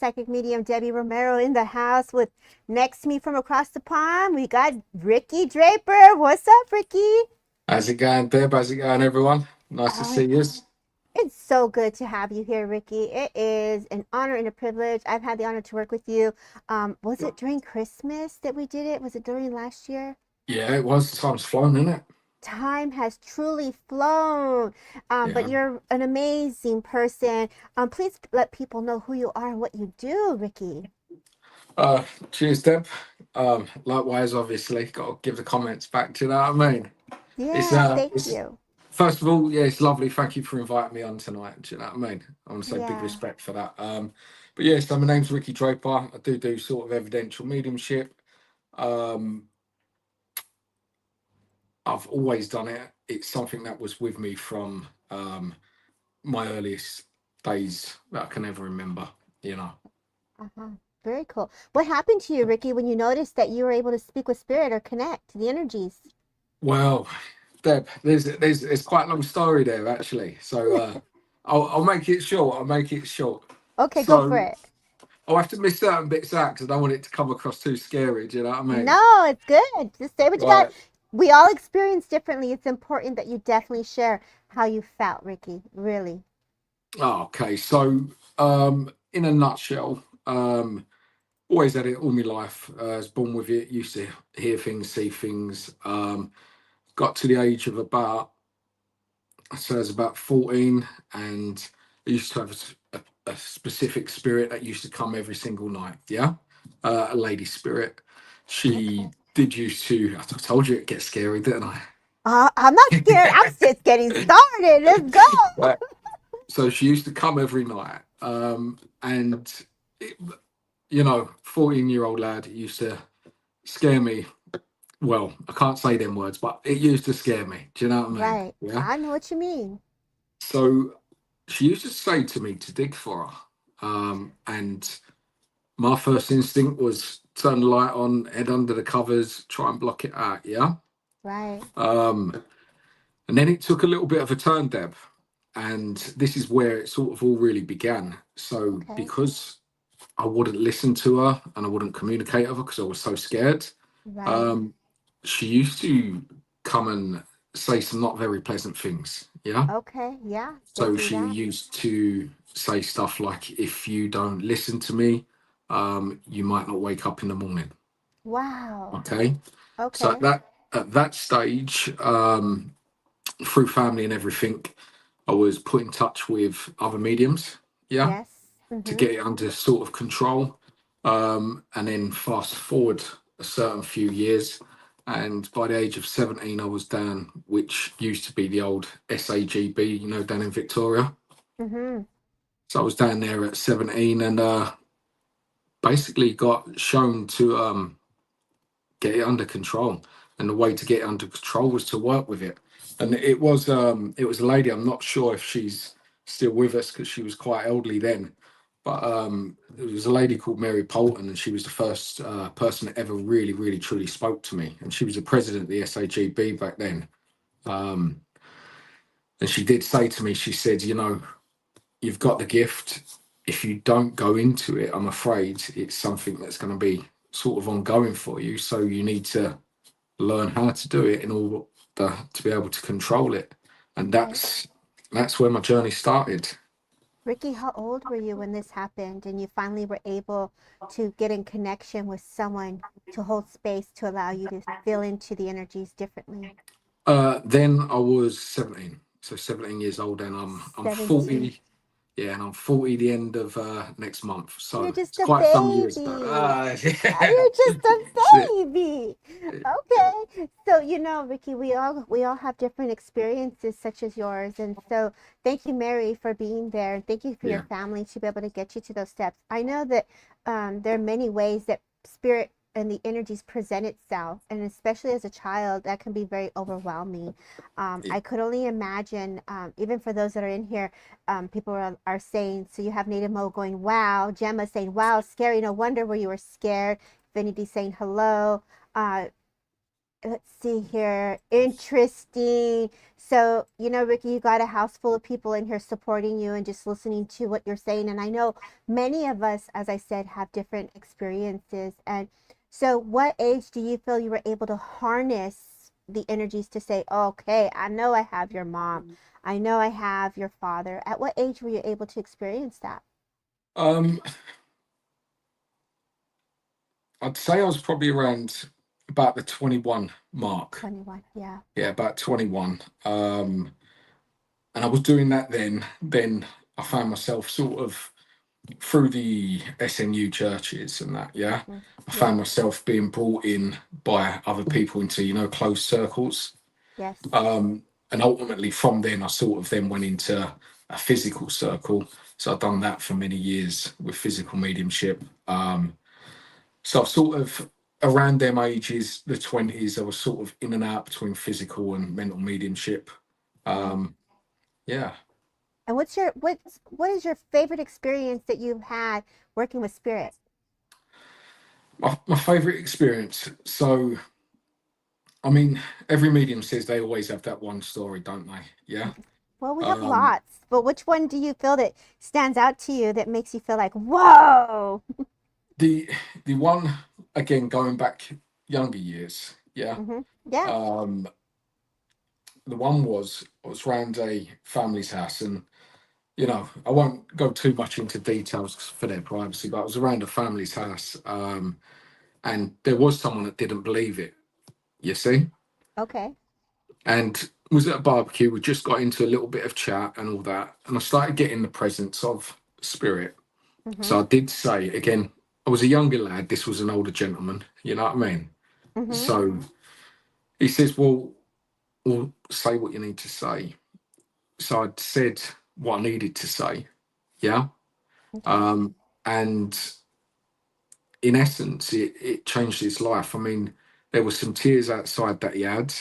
psychic medium Debbie Romero in the house. With next to me from across the pond, we got Ricky Draper. What's up, Ricky? How's it going, Deb? How's it going, everyone? Nice to Oh, see you. it's so good to have you here, Ricky. It is an honor and a privilege. I've had the honor to work with you. Was it during Christmas that we did it? Was it during last year? Yeah, it was. Time's flown, isn't it? Time has truly flown. But Yeah. you're an amazing person. Please let people know who you are and what you do, Ricky. Uh, Cheers, Deb. Likewise, obviously, got to give the comments back. Do you know what I mean? Yeah, thank It's you. first of all, yeah, it's lovely. Thank you for inviting me on tonight. Do you know what I mean? I want to say big Yeah. respect for that. But yes, so my name's Ricky Draper. I do sort of evidential mediumship. Um, I've always done it. It's something that was with me from my earliest days that I can ever remember. You know. Uh-huh. Very cool. What happened to you, Ricky, when you noticed that you were able to speak with spirit or connect to the energies? Well, Deb, there's quite a long story there actually. So I'll make it short. I'll make it short. Okay, go for So it. I'll have to miss certain bits out because I don't want it to come across too scary. Do you know what I mean? No, it's good. Just say what you got. Right. We all experience differently. It's important that you definitely share how you felt, Ricky. Really. Oh, okay. So in a nutshell, always had it all my life. I was born with it. Used to hear things, see things. Got to the age of about, so I was about 14, and I used to have a specific spirit that used to come every single night. Yeah, a lady spirit. She Okay. did used to. I told you it gets scary, didn't I? I'm not scared. I'm just getting started. Let's go. Right. So she used to come every night, and it, 14-year-old lad used to scare me. Well, I can't say them words, but it used to scare me. Do you know what I mean? Right. Yeah. I know what you mean. So she used to say to me to dig for her. And my first instinct was turn the light on, head under the covers, try and block it out. Yeah. Right. Um, and then it took a little bit of a turn, Deb. And this is where it sort of all really began. So Okay. because I wouldn't listen to her and I wouldn't communicate with her because I was so scared, Right. um, she used to come and say some not very pleasant things. Yeah. Okay. Yeah. They So do she that. used to say stuff like, if you don't listen to me, you might not wake up in the morning. Wow. Okay. So Okay. at that stage, through family and everything, I was put in touch with other mediums, yeah, Yes. to Mm-hmm. get it under sort of control. And then fast forward a certain few years, and by the age of 17, I was down, which used to be the old SAGB, down in Victoria. Mm-hmm. So I was down there at 17 and basically got shown to get it under control. And the way to get it under control was to work with it. And it was a lady. I'm not sure if she's still with us because she was quite elderly then. But it was a lady called Mary Polton, and she was the first person that ever really, really, truly spoke to me. And she was the president of the SAGB back then. Um, and she did say to me, she said, you've got the gift. If you don't go into it, I'm afraid it's something that's going to be sort of ongoing for you. So you need to learn how to do it in order to be able to control it. And Right. that's where my journey started. Ricky, how old were you when this happened and you finally were able to get in connection with someone to hold space to allow you to feel into the energies differently? Then I was 17, so 17 years old, and I'm 17. 40. Yeah, and I'm 40 the end of next month, You're so just it's a quite some years ago. baby. Yeah. You're just a That's it. baby. Okay. So, Ricky, we all have different experiences such as yours. And so thank you, Mary, for being there. And thank you for your Yeah. family to be able to get you to those steps. I know that there are many ways that spirit and the energies present itself, and especially as a child, that can be very overwhelming. Yeah. I could only imagine, even for those that are in here, people are saying, so you have Native Mo going, wow. Gemma saying, wow, scary. No wonder where you were scared. Infinity saying hello. Uh, let's see here. Interesting. So, Ricky, you got a house full of people in here supporting you and just listening to what you're saying. And I know many of us, as I said, have different experiences. And so, what age do you feel you were able to harness the energies to say, okay, I know I have your mom. I know I have your father. At what age were you able to experience that? Um, I'd say I was probably around about the 21 mark. 21. Yeah. Yeah, about 21. And I was doing that then. Then I found myself sort of through the SNU churches and that, yeah. Hmm. I Yeah. found myself being brought in by other people into, closed circles. Yes. And ultimately from then I sort of then went into a physical circle. So I've done that for many years with physical mediumship. So I've sort of around them ages, the 20s, I was sort of in and out between physical and mental mediumship. Right. Um, yeah. And what is your favorite experience that you've had working with spirit? My favorite experience. So, I mean, every medium says they always have that one story, don't they? Yeah. Well, we have Um, lots, but which one do you feel that stands out to you that makes you feel like, whoa? the the one again going back younger years. Yeah. Mm-hmm. Yeah. Um, the one was around a family's house, and I won't go too much into details for their privacy, but I was around a family's house, and there was someone that didn't believe it. You see, Okay. and was at a barbecue. We just got into a little bit of chat and all that, and I started getting the presence of spirit. Mm-hmm. So I did say again, I was a younger lad. This was an older gentleman. You know what I mean? Mm-hmm. So he says, "Well, say what you need to say." So I'd said what I needed to say. Yeah. Okay. Um, and in essence, it changed his life. I mean, there were some tears outside that he had,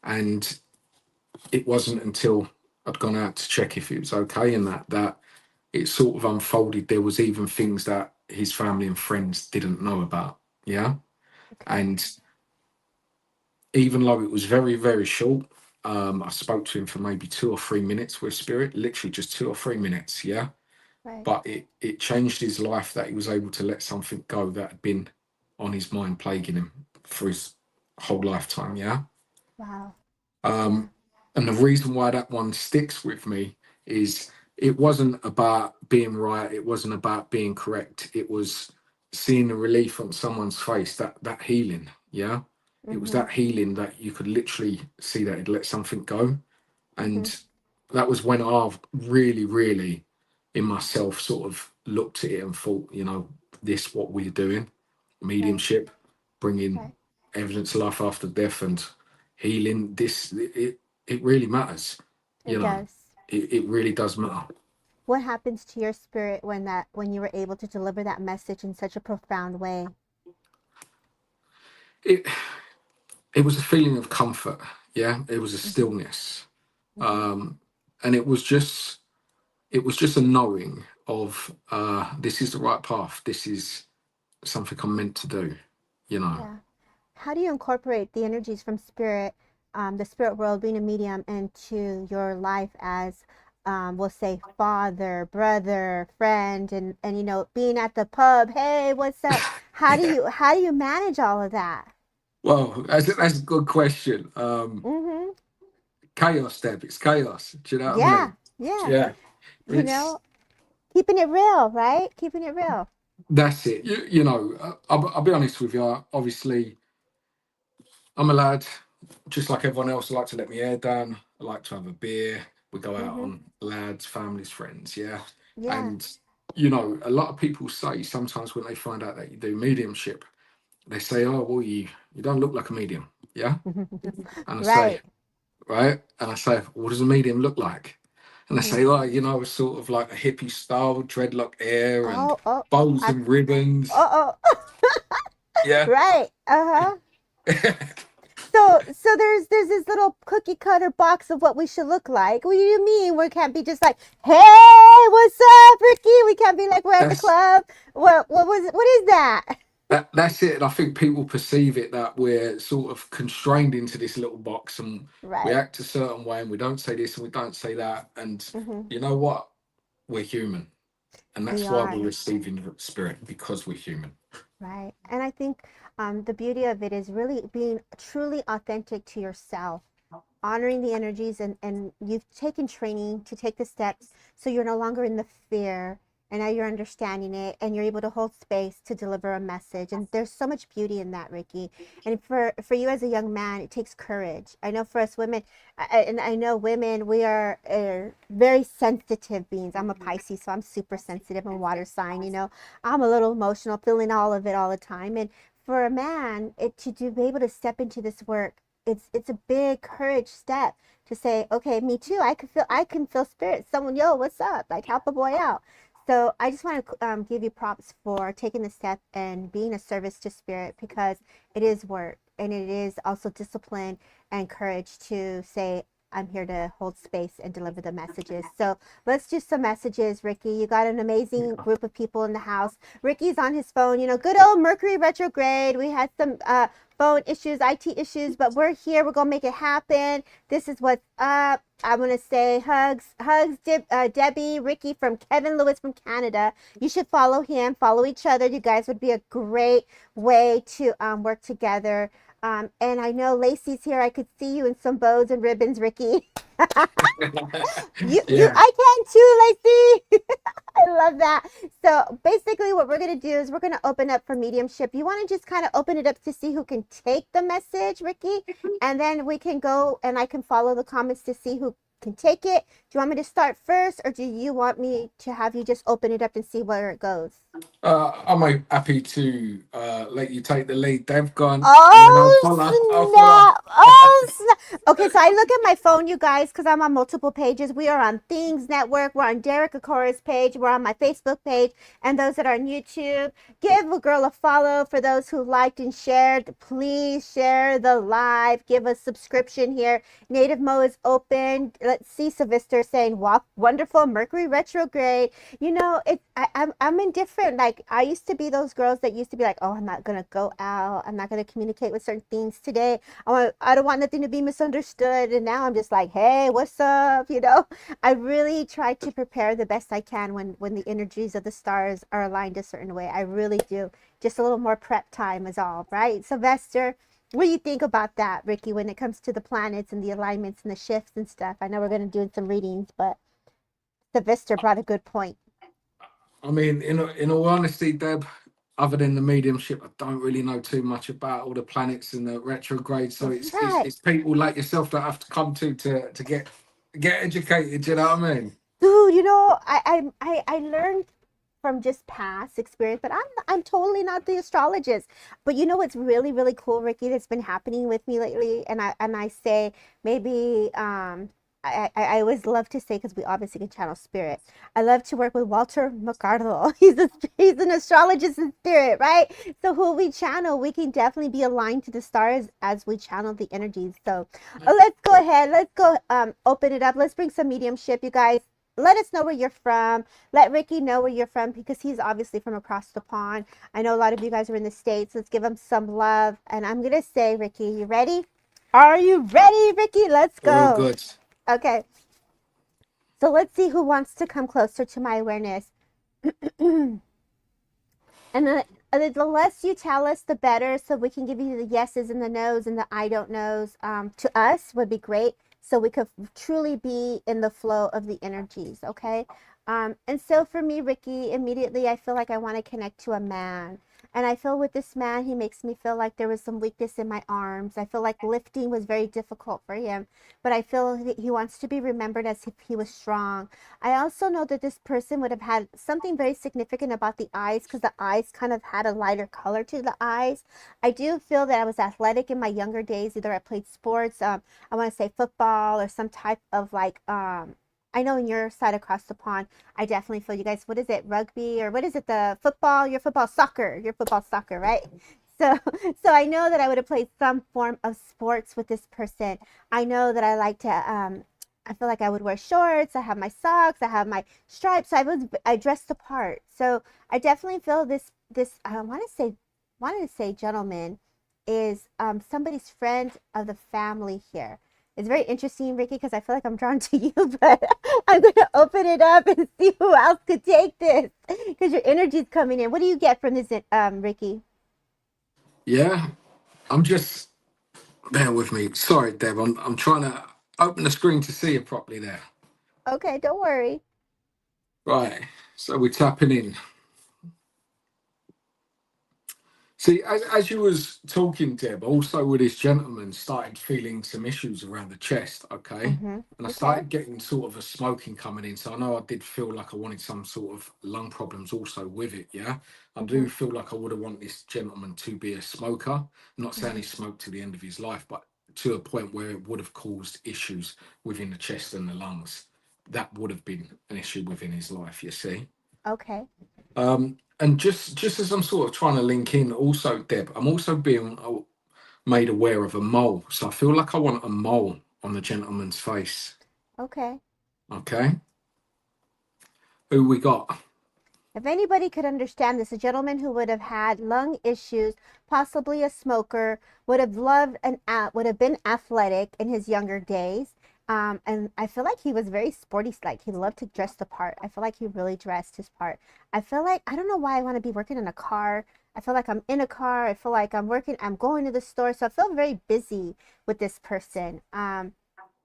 and it wasn't until I'd gone out to check if it was okay and that it sort of unfolded. There was even things that his family and friends didn't know about. Yeah. Okay. And even though it was very, very short, I spoke to him for maybe 2 or 3 minutes with spirit, literally just 2 or 3 minutes. Yeah. Right. But it changed his life that he was able to let something go that had been on his mind plaguing him for his whole lifetime. Yeah. Wow. Yeah. Um, and the reason why that one sticks with me is it wasn't about being right. It wasn't about being correct. It was seeing the relief on someone's face, that healing. Yeah. It was Mm-hmm. that healing that you could literally see that it let something go. Mm-hmm. And that was when I've really, really in myself sort of looked at it and thought, this what we're doing, Right. mediumship, bringing Right. evidence of life after death and healing. It really matters. You It know, does. it really does matter. What happens to your spirit when you were able to deliver that message in such a profound way? It it was a feeling of comfort. Yeah, it was a Mm-hmm. stillness, Mm-hmm. and it was just a knowing of this is the right path. This is something I'm meant to do. You know. Yeah. How do you incorporate the energies from spirit, the spirit world, being a medium, into your life as, we'll say, father, brother, friend, and being at the pub? Hey, what's up? How do you manage all of that? Well, that's a good question. Mm-hmm. Chaos, Deb. It's chaos. Do you know what I Yeah. mean? Yeah. Yeah. You It's know, keeping it real, right? Keeping it real. That's it. I'll be honest with you. Obviously, I'm a lad, just like everyone else. I like to let my hair down. I like to have a beer. We go out Mm-hmm. on lads, families, friends. Yeah. Yeah. And, a lot of people say sometimes when they find out that you do mediumship, they say, oh, well, you don't look like a medium. Yeah. And I say, Right. right. And I say, what does a medium look like? And they Mm-hmm. say, oh, it's sort of like a hippie style, dreadlock hair and Oh, oh, bows I, and ribbons. oh. Yeah. Right. Uh-huh. So there's this little cookie cutter box of what we should look like. What do you mean we can't be just like, hey, what's up, Ricky? We can't be like we're at the That's club. What is that? That's it. And I think people perceive it that we're sort of constrained into this little box and we Right. act a certain way and we don't say this and we don't say that. And Hmm. you know what? We're human. And We that's why are. we're receiving the spirit, because we're human. Right. And I think the beauty of it is really being truly authentic to yourself, honoring the energies, and you've taken training to take the steps so you're no longer in the fear, and now you're understanding it and you're able to hold space to deliver a message. And there's so much beauty in that, Ricky. And for you as a young man, it takes courage. I know for us women, and I know women, we are very sensitive beings. I'm a Pisces, so I'm super sensitive and water sign, you know. I'm a little emotional, feeling all of it all the time. And for a man, to be able to step into this work, it's a big courage step to say, okay, me too. I can feel spirit. Someone, yo, what's up? Like, help a boy out. So I just want to give you props for taking the step and being a service to spirit, because it is work and it is also discipline and courage to say, I'm here to hold space and deliver the messages. So let's do some messages, Ricky. You got an amazing group of people in the house. Ricky's on his phone. You know, good old Mercury retrograde. We had some phone issues, IT issues, but we're here. We're gonna make it happen. This is what's up. I'm gonna say hugs, Debbie, Ricky from Kevin Lewis from Canada. You should follow him, follow each other. You guys would be a great way to work together. And I know Lacey's here. I could see you in some bows and ribbons, Ricky. You, Yeah. I can too, Lacey. I love that. So basically what we're going to do is we're going to open up for mediumship. You want to just kind of open it up to see who can take the message, Ricky? And then we can go and I can follow the comments to see who can take it. Do you want me to start first, or do you want me to have you just open it up and see where it goes? I'm happy to let you take the lead. They've gone, and then I'll Oh follow. I'll follow. snap! Oh snap! Okay, so I look at my phone, you guys, because I'm on multiple pages. We are on Things Network. We're on Derek Akora's page. We're on my Facebook page, and those that are on YouTube, give a girl a follow. For those who liked and shared, please share the live. Give a subscription here. Native Mo is open. Let's see, Sylvester saying, "Walk wonderful Mercury retrograde." You know, I'm indifferent. Like, I used to be those girls that used to be like, oh, I'm not gonna go out. I'm not gonna communicate with certain things today. I don't want nothing to be misunderstood. And now I'm just like, hey, what's up? You know, I really try to prepare the best I can when the energies of the stars are aligned a certain way. I really do. Just a little more prep time is all, right? Sylvester, what do you think about that, Ricky, when it comes to the planets and the alignments and the shifts and stuff? I know we're gonna do some readings, but Sylvester brought a good point. I mean, in all honesty, Deb, other than the mediumship, I don't really know too much about all the planets and the retrograde. So Right. it's people like yourself that have to come to get educated. You know what I mean? Dude, you know, I learned from just past experience, but I'm totally not the astrologist. But you know what's really cool, Ricky, that's been happening with me lately, and I say maybe I always love to say, because we obviously can channel spirit. I love to work with Walter McCardle. He's an astrologist in spirit, right? So who we channel, we can definitely be aligned to the stars as we channel the energies. So let's go ahead. Let's go open it up. Let's bring some mediumship, you guys. Let us know where you're from. Let Ricky know where you're from, because he's obviously from across the pond. I know a lot of you guys are in the States. Let's give him some love. And I'm going to say, Ricky, you ready? Are you ready, Ricky? Let's We're all go. good. Okay. So let's see who wants to come closer to my awareness. And the less you tell us, the better. So we can give you the yeses and the nos and the I don't knows. To us would be great. So we could truly be in the flow of the energies. Okay. And so for me, Ricky, immediately I feel like I want to connect to a man. And I feel with this man, he makes me feel like there was some weakness in my arms. I feel like lifting was very difficult for him, but I feel he wants to be remembered as if he was strong. I also know that this person would have had something very significant about the eyes, because the eyes kind of had a lighter color to the eyes. I do feel that I was athletic in my younger days. Either I played sports, I want to say football, or some type of like, I know in your side across the pond, I definitely feel you guys, what is it, rugby, or what is it, the football, your football soccer, right? So, so I know that I would have played some form of sports with this person. I know that I like to, I feel like I would wear shorts. I have my socks. I have my stripes. I dressed the part. So I definitely feel this. I want to say wanted to say gentleman is somebody's friend of the family here. It's very interesting, Ricky, because I feel like I'm drawn to you, but I'm going to open it up and see who else could take this because your energy is coming in. What do you get from this, Ricky? Yeah, I'm just bear with me. Sorry, Deb. I'm trying to open the screen to see it properly there. Okay, don't worry. Right. So we're tapping in. See, as you was talking, Deb, also with this gentleman started feeling some issues around the chest, okay? Mm-hmm. And I Okay. started getting sort of a smoking coming in. So I know I did feel like I wanted some sort of lung problems also with it, yeah? I Mm-hmm. do feel like I would have wanted this gentleman to be a smoker. I'm not saying Mm-hmm. he smoked to the end of his life, but to a point where it would have caused issues within the chest and the lungs. That would have been an issue within his life, you see? Okay. And just as I'm sort of trying to link in, also, Deb, I'm also being made aware of a mole. So I feel like I want a mole on the gentleman's face. Okay. Okay, who we got? If anybody could understand this, a gentleman who would have had lung issues, possibly a smoker, would have loved and would have been athletic in his younger days. And I feel like he was very sporty, like he loved to dress the part. I feel like he really dressed his part. I feel like I don't know why I want to be working in a car. I feel like I'm in a car. I feel like I'm working. I'm going to the store, so I feel very busy with this person.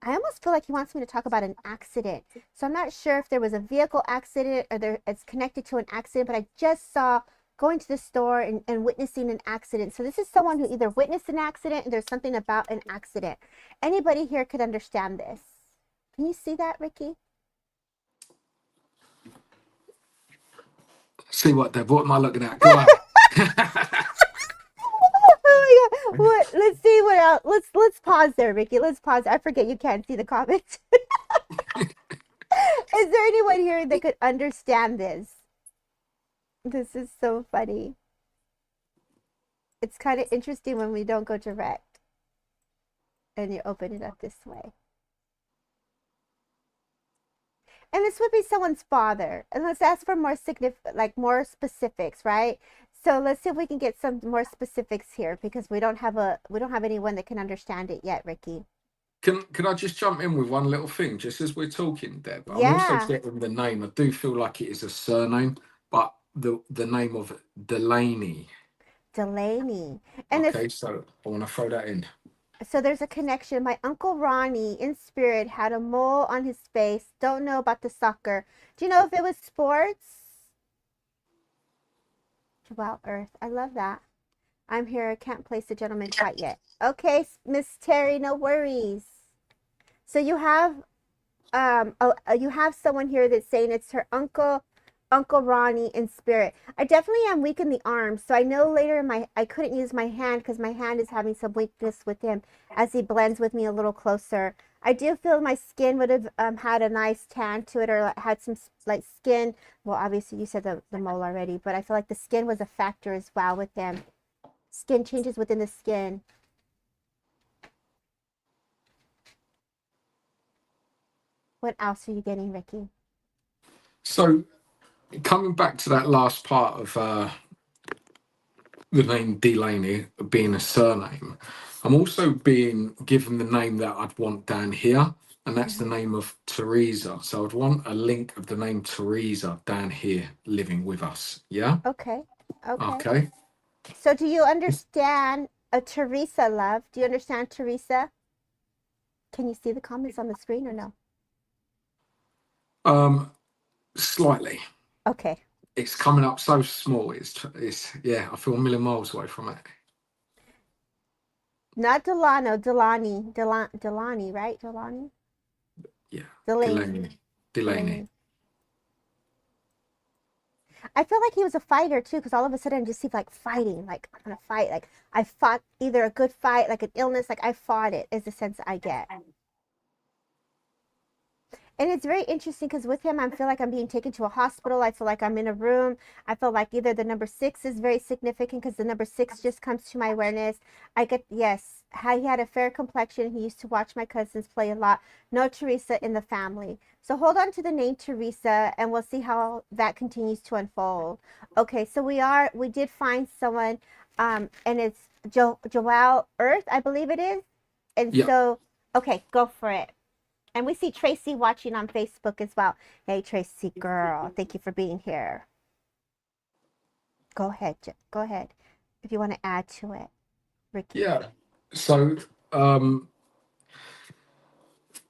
I almost feel like he wants me to talk about an accident. So I'm not sure if there was a vehicle accident or it's connected to an accident, but I just saw going to the store and witnessing an accident. So this is someone who either witnessed an accident and there's something about an accident. Anybody here could understand this. Can you see that, Ricky? See what, Deb? What am I looking at? Go on. Oh my God. What? Let's see what else. Let's pause there, Ricky. Let's pause. I forget you can't see the comments. Is there anyone here that could understand this? This is so funny. It's kind of interesting when we don't go direct and you open it up this way. And this would be someone's father. And let's ask for more significant, like more specifics, right? So let's see if we can get some more specifics here because we don't have anyone that can understand it yet, Ricky. Can I just jump in with one little thing, just as we're talking, Deb? I'm also Yeah, getting the name. I do feel like it is a surname, but the name of Delaney. Delaney. And this Okay, so I want to throw that in. so there's a connection. My uncle Ronnie in spirit had a mole on his face. Don't know about the soccer. Do you know if it was sports? Wow, Earth. I love that. I'm here. I can't place the gentleman quite yet. Okay, Miss Terry, no worries. So you have someone here that's saying it's her Uncle Ronnie in spirit. I definitely am weak in the arms, so I know later in my I couldn't use my hand because my hand is having some weakness with him as he blends with me a little closer. I do feel my skin would have had a nice tan to it or had some like skin. Well, obviously you said the mole already, but I feel like the skin was a factor as well with them. Skin changes within the skin. What else are you getting, Ricky? So coming back to that last part of the name Delaney being a surname, I'm also being given the name that I'd want down here, and that's the Mm-hmm. name of Teresa. So I'd want a link of the name Teresa down here living with us. Yeah. Okay. Okay. Okay. So do you understand a Teresa, love? Do you understand Teresa? Can you see the comments on the screen or no? Um, Slightly. Okay. It's coming up so small. It's yeah. I feel a million miles away from it. Not Delano, Delani, right? Delani? Yeah. Delaney. Delaney. Delaney. Delaney. I feel like he was a fighter too, because all of a sudden I just see like fighting, like I'm gonna fight. Like I fought either a good fight, like an illness, like I fought it is the sense I get. And it's very interesting because with him, I feel like I'm being taken to a hospital. I feel like I'm in a room. I feel like either the number six is very significant because the number six just comes to my awareness. I get, yes, he had a fair complexion. He used to watch my cousins play a lot. No Teresa in the family. So hold on to the name Teresa and we'll see how that continues to unfold. Okay, so we did find someone. And it's Joelle Earth, I believe it is. And Yep. so, okay, go for it. And we see Tracy watching on Facebook as well. Hey, Tracy, girl, thank you for being here. Go ahead, go ahead, if you want to add to it, Ricky. Yeah. So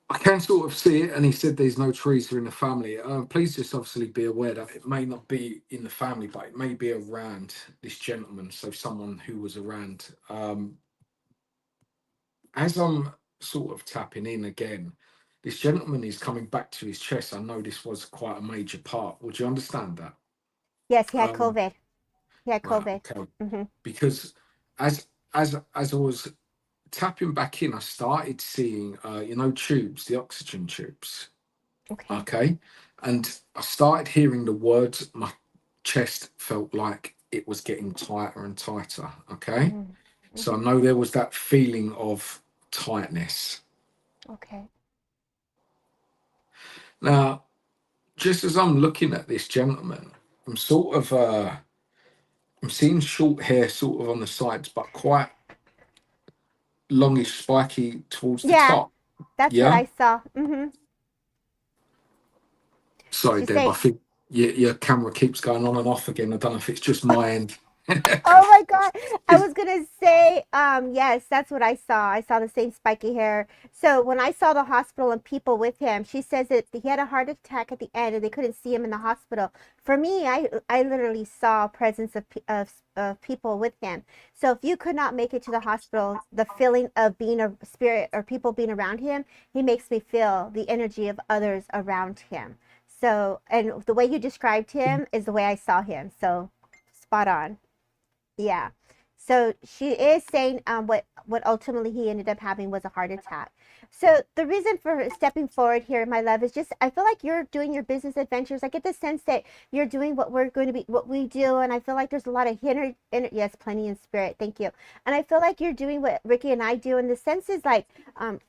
I can sort of see it, and he said there's no trees in the family. Please just obviously be aware that it may not be in the family, but it may be around this gentleman. So someone who was around. As I'm sort of tapping in again, this gentleman is coming back to his chest. I know this was quite a major part. Would you understand that? Yes, he had Um, COVID. He had right. COVID. Okay. Mm-hmm. Because as I was tapping back in, I started seeing, tubes, the oxygen tubes. Okay. Okay. And I started hearing the words. My chest felt like it was getting tighter and tighter. Okay. Mm-hmm. So I Mm-hmm. know there was that feeling of tightness. Okay. Now, just as I'm looking at this gentleman, I'm sort of I'm seeing short hair sort of on the sides, but quite longish, spiky towards the Yeah, top. that's what Yeah. I saw. Mm-hmm. Sorry, She's Deb. I saying, think your camera keeps going on and off again. I don't know if it's just my end. oh my God. I was gonna say, yes, that's what I saw. I saw the same spiky hair. So when I saw the hospital and people with him, she says that he had a heart attack at the end and they couldn't see him in the hospital. For me, I literally saw presence of people with him. So if you could not make it to the hospital, the feeling of being a spirit or people being around him, he makes me feel the energy of others around him. So, and the way you described him is the way I saw him. So spot on. Yeah. So she is saying what ultimately he ended up having was a heart attack. So the reason for stepping forward here, my love, is just I feel like you're doing your business adventures. I get the sense that you're doing what we're going to be, what we do, and I feel like there's a lot of yes, plenty in spirit. Thank you. And I feel like you're doing what Ricky and I do, and the sense is like,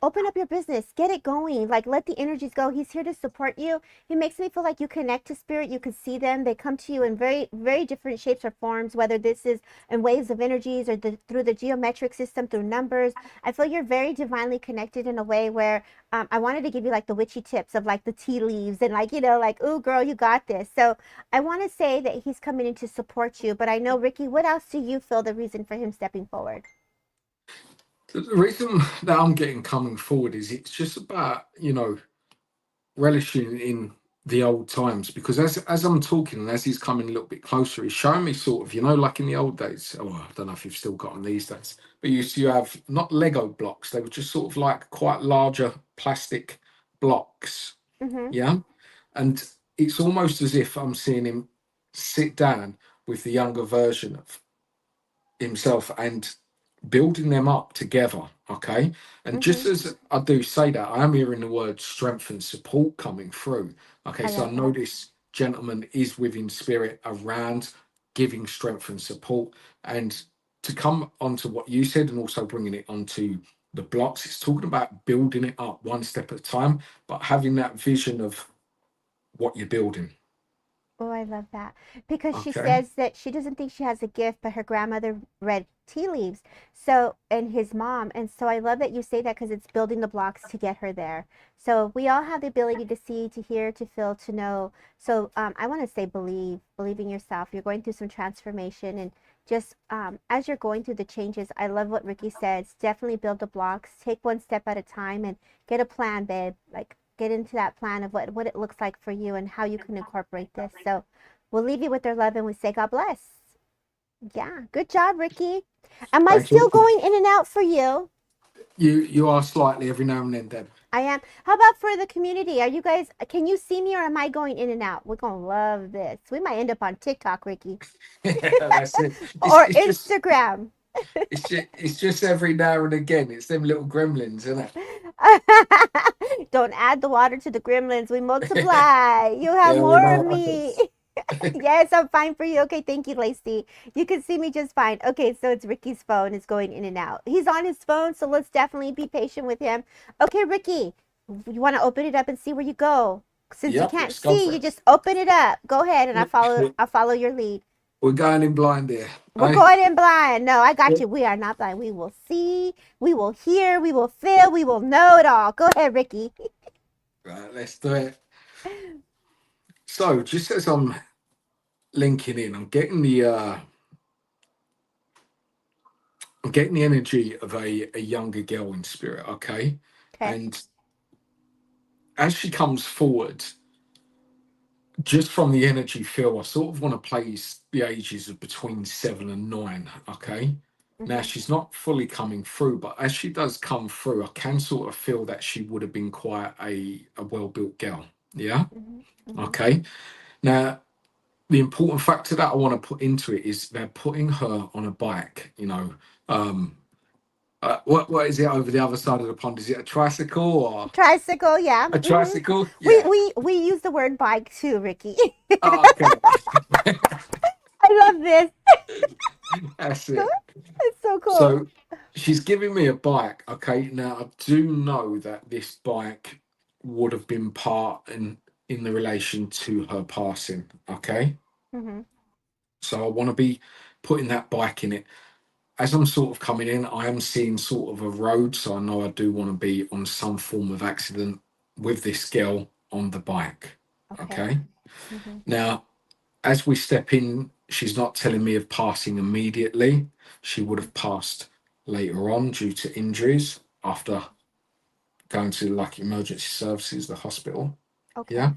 open up your business, get it going, like let the energies go. He's here to support you. He makes me feel like you connect to spirit. You can see them. They come to you in very, very different shapes or forms, whether this is and waves of energies or through the geometric system, through numbers. I feel you're very divinely connected in a way where I wanted to give you like the witchy tips of like the tea leaves and like, like, ooh, girl, you got this. So I want to say that he's coming in to support you. But I know, Ricky, what else do you feel the reason for him stepping forward? The reason that I'm getting coming forward is it's just about, relishing in the old times, because as I'm talking and as he's coming a little bit closer, he's showing me sort of, like in the old days. Oh, I don't know if you've still got them these days, but you used to have not Lego blocks, they were just sort of like quite larger plastic blocks. Mm-hmm. Yeah. And it's almost as if I'm seeing him sit down with the younger version of himself and building them up together. Okay. And Mm-hmm. just as I do say that, I am hearing the word strength and support coming through. Okay. I So I love know that. this gentleman is within spirit around giving strength and support. And to come onto what you said and also bringing it onto the blocks, it's talking about building it up one step at a time, but having that vision of what you're building. Oh, I love that. Because she Okay. says that she doesn't think she has a gift, but her grandmother read tea leaves. So, and his mom. And so I love that you say that because it's building the blocks to get her there. So we all have the ability to see, to hear, to feel, to know. So I want to say believe in yourself. You're going through some transformation and just as you're going through the changes, I love what Ricky says. Definitely build the blocks. Take one step at a time and get a plan, babe. Like get into that plan of what it looks like for you and how you can incorporate this. So we'll leave you with their love and we say God bless. Yeah, good job, Ricky. Am I Thank you. still going in and out for you? You are slightly every now and then, Deb. I am. How about for the community? Are you guys, can you see me or am I going in and out? We're going to love this. We might end up on TikTok, Ricky, That's it. It's, or it's just Instagram. it's just every now and again. It's them little gremlins, isn't Don't add the water to the gremlins. We it? multiply. You have Yeah, we more of know what me. happens. Yes, I'm fine for you. Okay, thank you, Lacey. You can see me just fine. Okay, so it's Ricky's phone is going in and out. He's on his phone, so let's definitely be patient with him. Okay, Ricky, you want to open it up and see where you go? Since you Yep, can't let's go see, for you it. just open it up. Go ahead, and I follow. We're I'll follow your lead. we're going in blind here. We're Hey, going in blind. No, I got yeah, you. We are not blind. We will see, we will hear, we will feel, we will know it all. Go ahead, Ricky. right, let's do it. So, just as I'm linking in, I'm getting the energy of a younger girl in spirit, okay? Okay. And as she comes forward, just from the energy feel, I sort of want to place the ages of between 7 and 9, okay? Now, Mm-hmm. she's not fully coming through, but as she does come through, I can sort of feel that she would have been quite a well built girl. Yeah. Mm-hmm. Mm-hmm. Okay. Now, the important factor that I want to put into it is they're putting her on a bike, Um, what is it over the other side of the pond? Is it a tricycle or Tricycle, yeah. a Mm-hmm. tricycle? We Yeah. we we use the word bike too, Ricky. Oh, okay. I love this. That's it. It's so cool. So she's giving me a bike. Okay. Now I do know that this bike would have been part in the relation to her passing. Okay. Mm-hmm. So I want to be putting that bike in it. As I'm sort of coming in, I am seeing sort of a road. So I know I do want to be on some form of accident with this girl on the bike. Okay. Okay. Mm-hmm. Now, as we step in, she's not telling me of passing immediately. She would Mm-hmm. have passed later on due to injuries after going to like emergency services, the hospital. Okay. Yeah.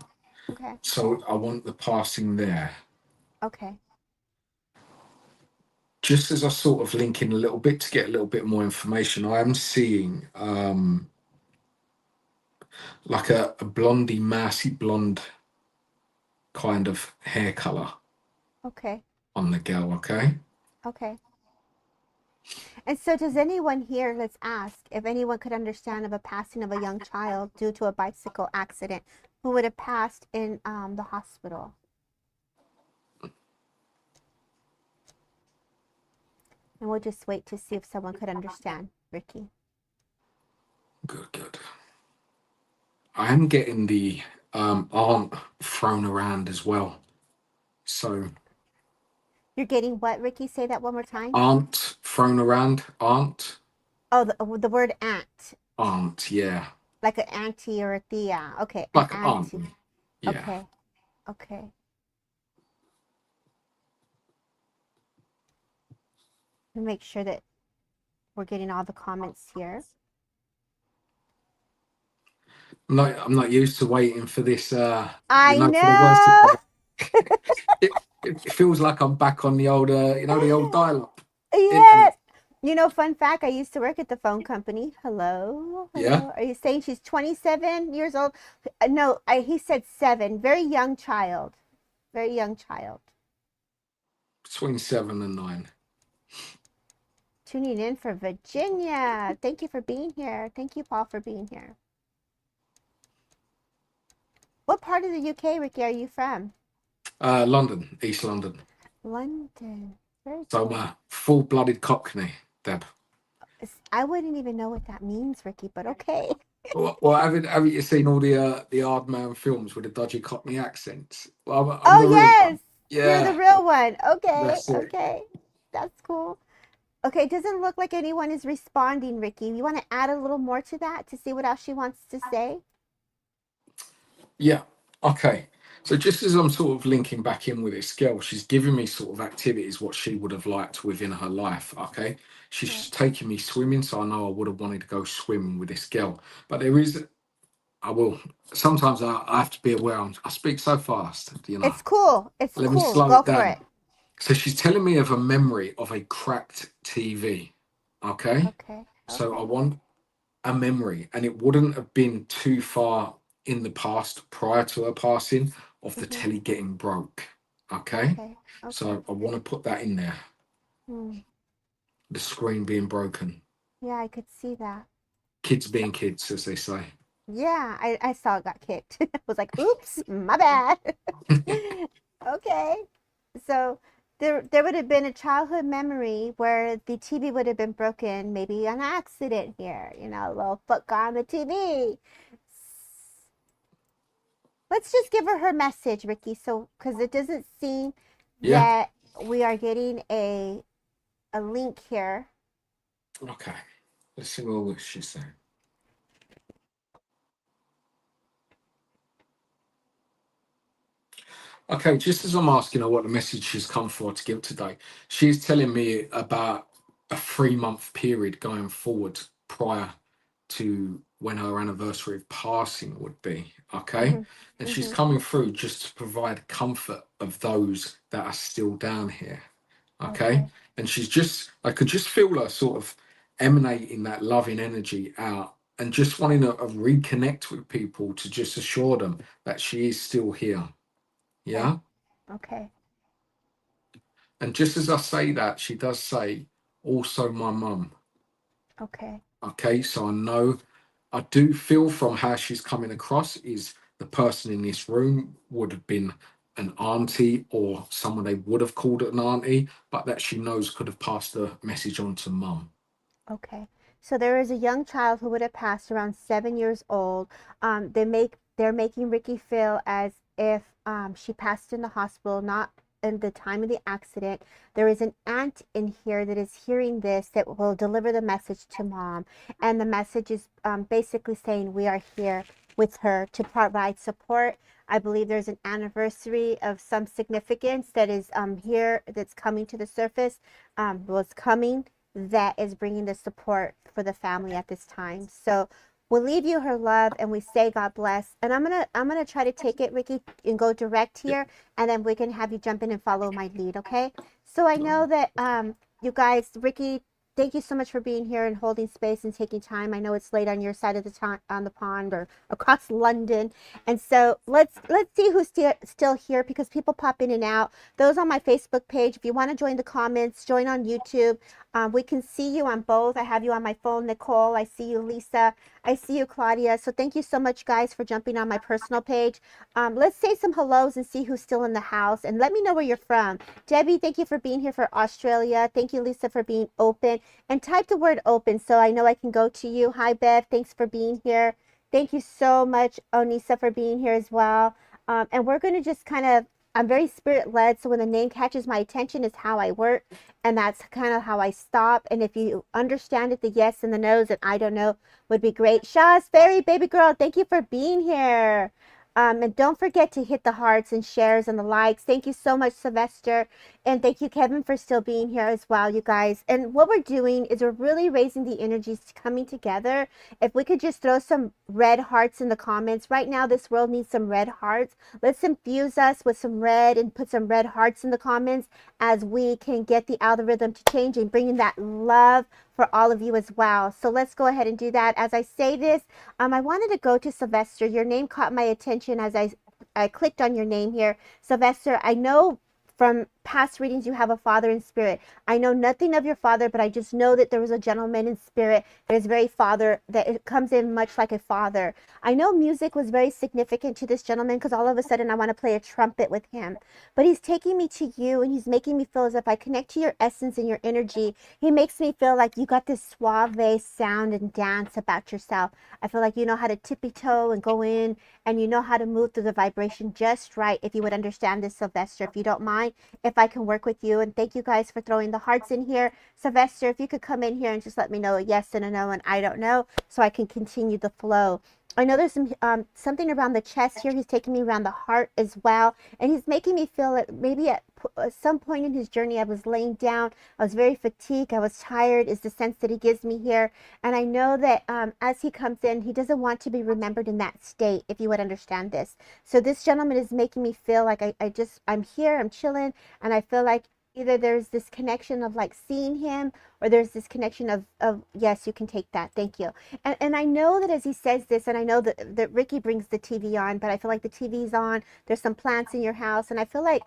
Okay. So I want the passing there. Okay. Just as I sort of link in a little bit to get a little bit more information, I am seeing like a blondie, mousy blonde kind of hair color Okay. on the girl. Okay. Okay. And so, does anyone here, let's ask, if anyone could understand of a passing of a young child due to a bicycle accident who would have passed in the hospital? And we'll just wait to see if someone could understand, Ricky. Good, good. I am getting the aunt thrown around as well. So You're getting what, Ricky? Say that one more time. aunt thrown around, Oh, the word aunt, aunt, yeah, like an auntie or a tia. Okay, an like aunt, auntie. yeah. Okay. Okay. Make sure that we're getting all the comments here. I'm not used to waiting for this. I For the words to know. come. It feels like I'm back on the old, the old dial-up internet. Yes. You know, fun fact, I used to work at the phone company. Hello. Yeah, Hello. Are you saying she's 27 years old? No, he said 7. Very young child. Very young child. between 7 and 9. Tuning in for Virginia. Thank you for being here. Thank you, Paul, for being here. What part of the UK, Ricky, are you from? London, East London. London. Very So I'm cool. a full-blooded Cockney, Deb. I wouldn't even know what that means, Ricky, but okay. Well, haven't you seen all the hard man films with the dodgy Cockney accents? Well, I'm Oh, the real yes. one. You're the Yeah, real one. Okay. that's it. Okay. That's cool. Okay, it doesn't look like anyone is responding, Ricky. You want to add a little more to that to see what else she wants to say? Yeah. Okay. So just as I'm sort of linking back in with this girl, she's giving me sort of activities what she would have liked within her life. Okay. Right. She's taking me swimming, so I know I would have wanted to go swimming with this girl. But there is, I will. Sometimes I have to be aware. I speak so fast. It's cool. It's Let me cool. slow Go it for down. it. So she's telling me of a memory of a cracked TV. Okay. Okay. So I Okay. want a memory, and it wouldn't have been too far in the past prior to her passing of the Mm-hmm. telly getting broke. Okay. Okay. Okay. So I want to put that in there. Hmm. The screen being broken. Yeah, I could see that. Kids So, being kids, as they say. yeah, I saw it got kicked. I was like, oops, my bad. Okay. So there would have been a childhood memory where the TV would have been broken, maybe an accident here, a little foot got on the TV. Let's just give her message, Ricky. So, because it doesn't seem Yeah. that we are getting a link here. Okay. Let's see what she's saying. Okay, just as I'm asking her what the message she's come for to give today, she's telling me about a 3-month period going forward prior to when her anniversary of passing would be. Okay. Mm-hmm. And she's Mm-hmm. coming through just to provide comfort of those that are still down here. Okay. Okay. And she's just, I could just feel her sort of emanating that loving energy out and just wanting to reconnect with people to just assure them that she is still here. Okay. Yeah. Okay. And just as I say that, she does say, also my mum. Okay. Okay. So I know, I do feel from how she's coming across is the person in this room would have been an auntie or someone they would have called an auntie, but that she knows could have passed the message on to mum. Okay. So there is a young child who would have passed around 7 years old. They're making Ricky feel as if she passed in the hospital, not in the time of the accident. There is an aunt in here that is hearing this that will deliver the message to mom, and the message is basically saying we are here with her to provide support. I believe there's an anniversary of some significance that is here that's coming to the surface. Was coming that is bringing the support for the family at this time. So we'll leave you her love and we say God bless. And I'm gonna try to take it, Ricky, and go direct Yeah. here, and then we can have you jump in and follow my lead, okay? So I know that you guys, Ricky, thank you so much for being here and holding space and taking time. I know it's late on your side of the time on the pond or across London. And so let's see who's still here, because people pop in and out. Those on my Facebook page, if you want to join the comments, join on YouTube. We can see you on both. I have you on my phone, Nicole. I see you, Lisa. I see you, Claudia. So thank you so much, guys, for jumping on my personal page. Let's say some hellos and see who's still in the house. And let me know where you're from. Debbie, thank you for being here for Australia. Thank you, Lisa, for being open. And type the word open so I know I can go to you. Hi, Bev. Thanks for being here. Thank you so much, Onisa, for being here as well. And we're going to just kind of, I'm very spirit led. So when the name catches my attention is how I work. And that's kind of how I stop. And if you understand it, the yes and the no's and I don't know would be great. Shaz, Fairy, baby girl, thank you for being here. And don't forget to hit the hearts and shares and the likes. Thank you so much, Sylvester. And thank you, Kevin, for still being here as well, you guys. And what we're doing is we're really raising the energies coming together. If we could just throw some red hearts in the comments. Right now, this world needs some red hearts. Let's infuse us with some red and put some red hearts in the comments as we can get the algorithm to change and bring in that love for all of you as well. So let's go ahead and do that. As I say this, I wanted to go to Sylvester. Your name caught my attention as I clicked on your name here. Sylvester, I know from past readings you have a father in spirit. I know nothing of your father, but I just know that there was a gentleman in spirit that is very father, that it comes in much like a father. I know music was very significant to this gentleman because all of a sudden I want to play a trumpet with him. But he's taking me to you and he's making me feel as if I connect to your essence and your energy. He makes me feel like you got this suave sound and dance about yourself. I feel like you know how to tippy toe and go in, and you know how to move through the vibration just right. If you would understand this, Sylvester, if you don't mind, if I can work with you. And thank you guys for throwing the hearts in here. Sylvester, if you could come in here and just let me know a yes and a no and I don't know, so I can continue the flow. I know there's something around the chest here. He's taking me around the heart as well. And he's making me feel that maybe at some point in his journey, I was laying down. I was very fatigued. I was tired, is the sense that he gives me here. And I know that as he comes in, he doesn't want to be remembered in that state, if you would understand this. So this gentleman is making me feel like I'm here, I'm chilling, and I feel like either there's this connection of like seeing him, or there's this connection of yes, you can take that, thank you. And I know that as he says this, and I know that Ricky brings the TV on, but I feel like the TV's on, there's some plants in your house, and I feel like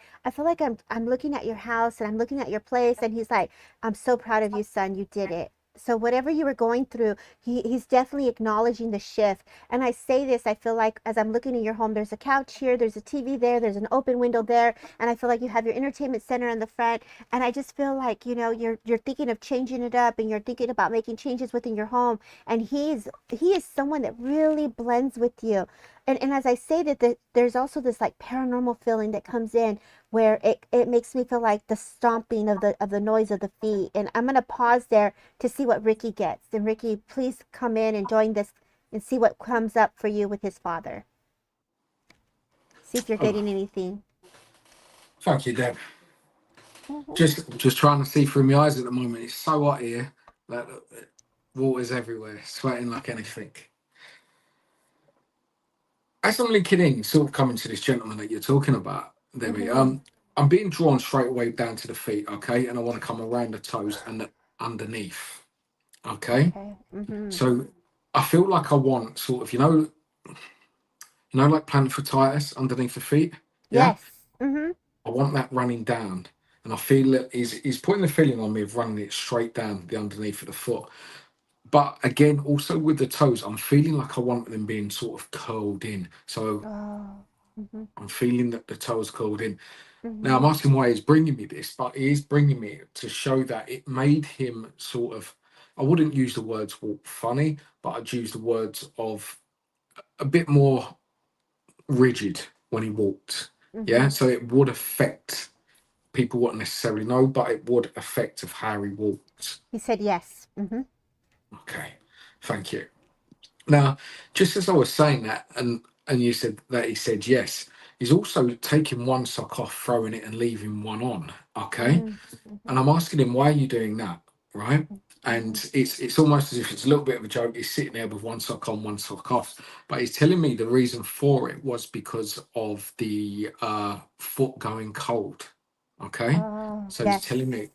I'm looking at your house and I'm looking at your place, and he's like, I'm so proud of you, son, you did it. So whatever you were going through, he's definitely acknowledging the shift. And I say this, I feel like as I'm looking in your home, there's a couch here, there's a TV there, there's an open window there, and I feel like you have your entertainment center in the front. And I just feel like, you know, you're thinking of changing it up, and you're thinking about making changes within your home. And he is someone that really blends with you. and as I say that, there's also this like paranormal feeling that comes in where it makes me feel like the stomping of the noise of the feet. And I'm gonna pause there to see what Ricky gets. And Ricky, please come in and join this and see what comes up for you with his father. See if you're Oh, getting anything. thank you, Deb. Mm-hmm. Just trying to see through my eyes at the moment. It's so hot here that water's everywhere, sweating like anything. As I'm linking in, sort of coming to this gentleman that you're talking about, Debbie, Mm-hmm. I'm being drawn straight away down to the feet, okay? And I want to come around the toes and underneath, okay? Okay. Mm-hmm. So I feel like I want sort of, like plantar fasciitis underneath the feet, yeah? Yes. Mm-hmm. I want that running down. And I feel that he's putting the feeling on me of running it straight down the underneath of the foot. But again, also with the toes, I'm feeling like I want them being sort of curled in. So Oh. Mm-hmm. I'm feeling that the toes curled in. Now I'm Mm-hmm. asking why he's bringing me this, but he is bringing me to show that it made him sort of. I wouldn't use the words walk funny, but I'd use the words of a bit more rigid when he walked. Mm-hmm. Yeah, so it would affect people wouldn't necessarily know, but it would affect of how he walked. He said yes. Mm-hmm. Okay, thank you. Now, just as I was saying that, and you said that he said yes, he's also taking one sock off, throwing it, and leaving one on. Okay, Mm-hmm. Mm-hmm. and I'm asking him why are you doing that, right? Mm-hmm. And it's almost as if it's a little bit of a joke. He's sitting there with one sock on, one sock off, but he's telling me the reason for it was because of the foot going cold. Okay, Oh, so he's yes. telling me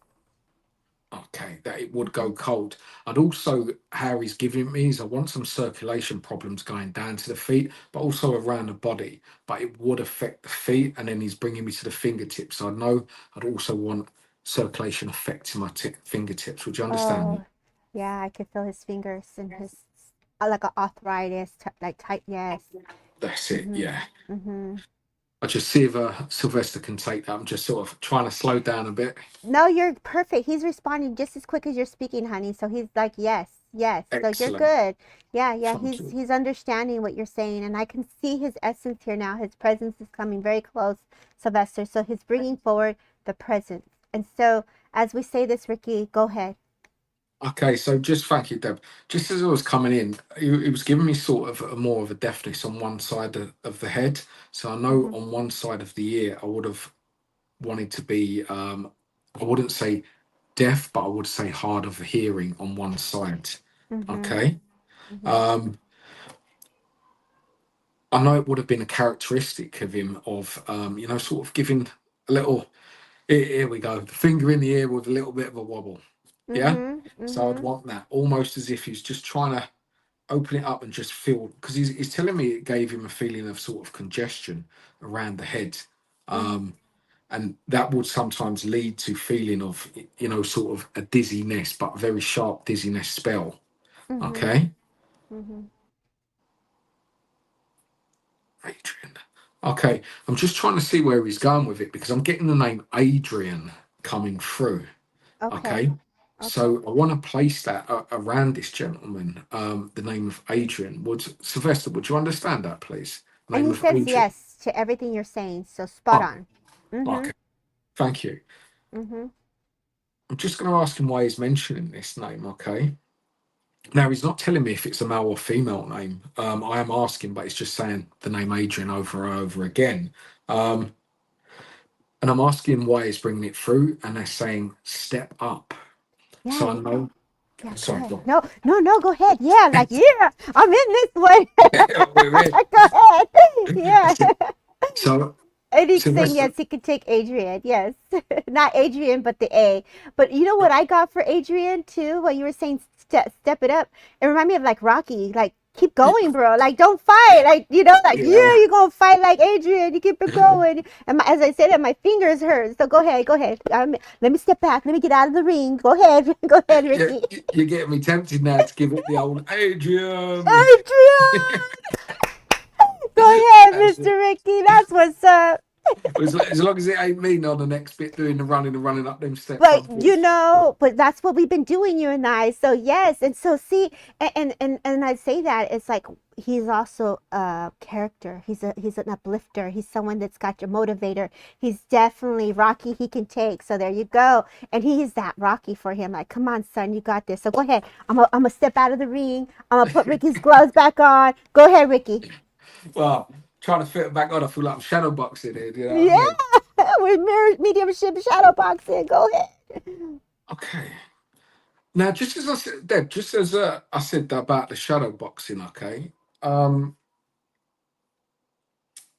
okay, that it would Mm-hmm. go cold. And also, how he's giving me is I want some circulation problems going down to the feet, but also around the body. But it would affect the feet, and then he's bringing me to the fingertips. So I know I'd also want circulation affecting my fingertips. Would you understand? Oh, yeah, I could feel his fingers and his like a arthritis, like tight. Yes. That's it. Mm-hmm. Yeah. Mm-hmm. I just see if Sylvester can take that. I'm just sort of trying to slow down a bit. No, you're perfect. He's responding just as quick as you're speaking, honey. So he's like, yes, yes. So you're Excellent. good. Yeah, yeah. Thank He's you. he's understanding what you're saying, and I can see his essence here now. His presence is coming very close, Sylvester. So he's bringing forward the presence. And so as we say this, Ricky, go ahead. Okay, so just thank you, Deb. Just as I was coming in, it was giving me sort of a more of a deafness on one side of the head. So I know Mm-hmm. on one side of the ear, I would have wanted to be, I wouldn't say deaf, but I would say hard of hearing on one side. Mm-hmm. Okay. Mm-hmm. Um, I know it would have been a characteristic of him of, sort of giving a little, here we go, the finger in the ear with a little bit of a wobble. Yeah. Mm-hmm. So I'd Mm-hmm. want that almost as if he's just trying to open it up and just feel because he's telling me it gave him a feeling of sort of congestion around the head, Mm-hmm. um, and that would sometimes lead to feeling of sort of a dizziness, but very sharp dizziness spell. Mm-hmm. Okay, Mm-hmm. Adrian. Okay, I'm just trying to see where he's going with it because I'm getting the name Adrian coming through. Okay. Okay. Okay. So I want to place that around this gentleman, the name of Adrian. Sylvester, would you understand that, please? And Name he of says Adrian. yes to everything you're saying. So spot Oh, on. Mm-hmm. okay. Thank you. Mm-hmm. I'm just going to ask him why he's mentioning this name, okay? Now, he's not telling me if it's a male or female name. I am asking, but he's just saying the name Adrian over and over again. Um, and I'm asking him why he's bringing it through, and they're saying step up. So I Yeah. know. Yeah, go Sorry, ahead. go No, no, no, go ahead. Yeah, like, yeah, I'm in this one. on. We're in. Go ahead. Yeah. That's it. So, And he's saying Sylvester, yes, he could take Adrian. Yes. Not Adrian, but the A. But you know what I got for Adrian too? When you were saying step it up, it reminded me of like Rocky. Like, keep going, bro. Like, don't fight. Like, like, yeah, yeah. you're going to fight like Adrian. You keep it going. And as I said, my fingers hurt. So go ahead. Go ahead. Let me step back. Let me get out of the ring. Go ahead. Go ahead, Yeah, Ricky. you're getting me tempted now to give it the old Adrian. Adrian! Go ahead, That's Mr. it. Ricky. That's what's up. As long as it ain't me on the next bit doing the running and running up them steps, But I'm good. but that's what we've been doing, you and I. So yes, and so see, and I say that it's like he's also a character. He's an uplifter. He's someone that's got your motivator. He's definitely Rocky. He can take. So there you go. And he's that Rocky for him. Like, come on, son, you got this. So go ahead. I'm gonna step out of the ring. I'm gonna put Ricky's gloves back on. Go ahead, Ricky. Well, trying to fit it back on, I feel like I'm shadow boxing here. Do you know what I Yeah, mean? we're mediumship shadow boxing. Go ahead. Okay. Now, just as I said, Deb, just as I said about the shadow boxing, okay. Um,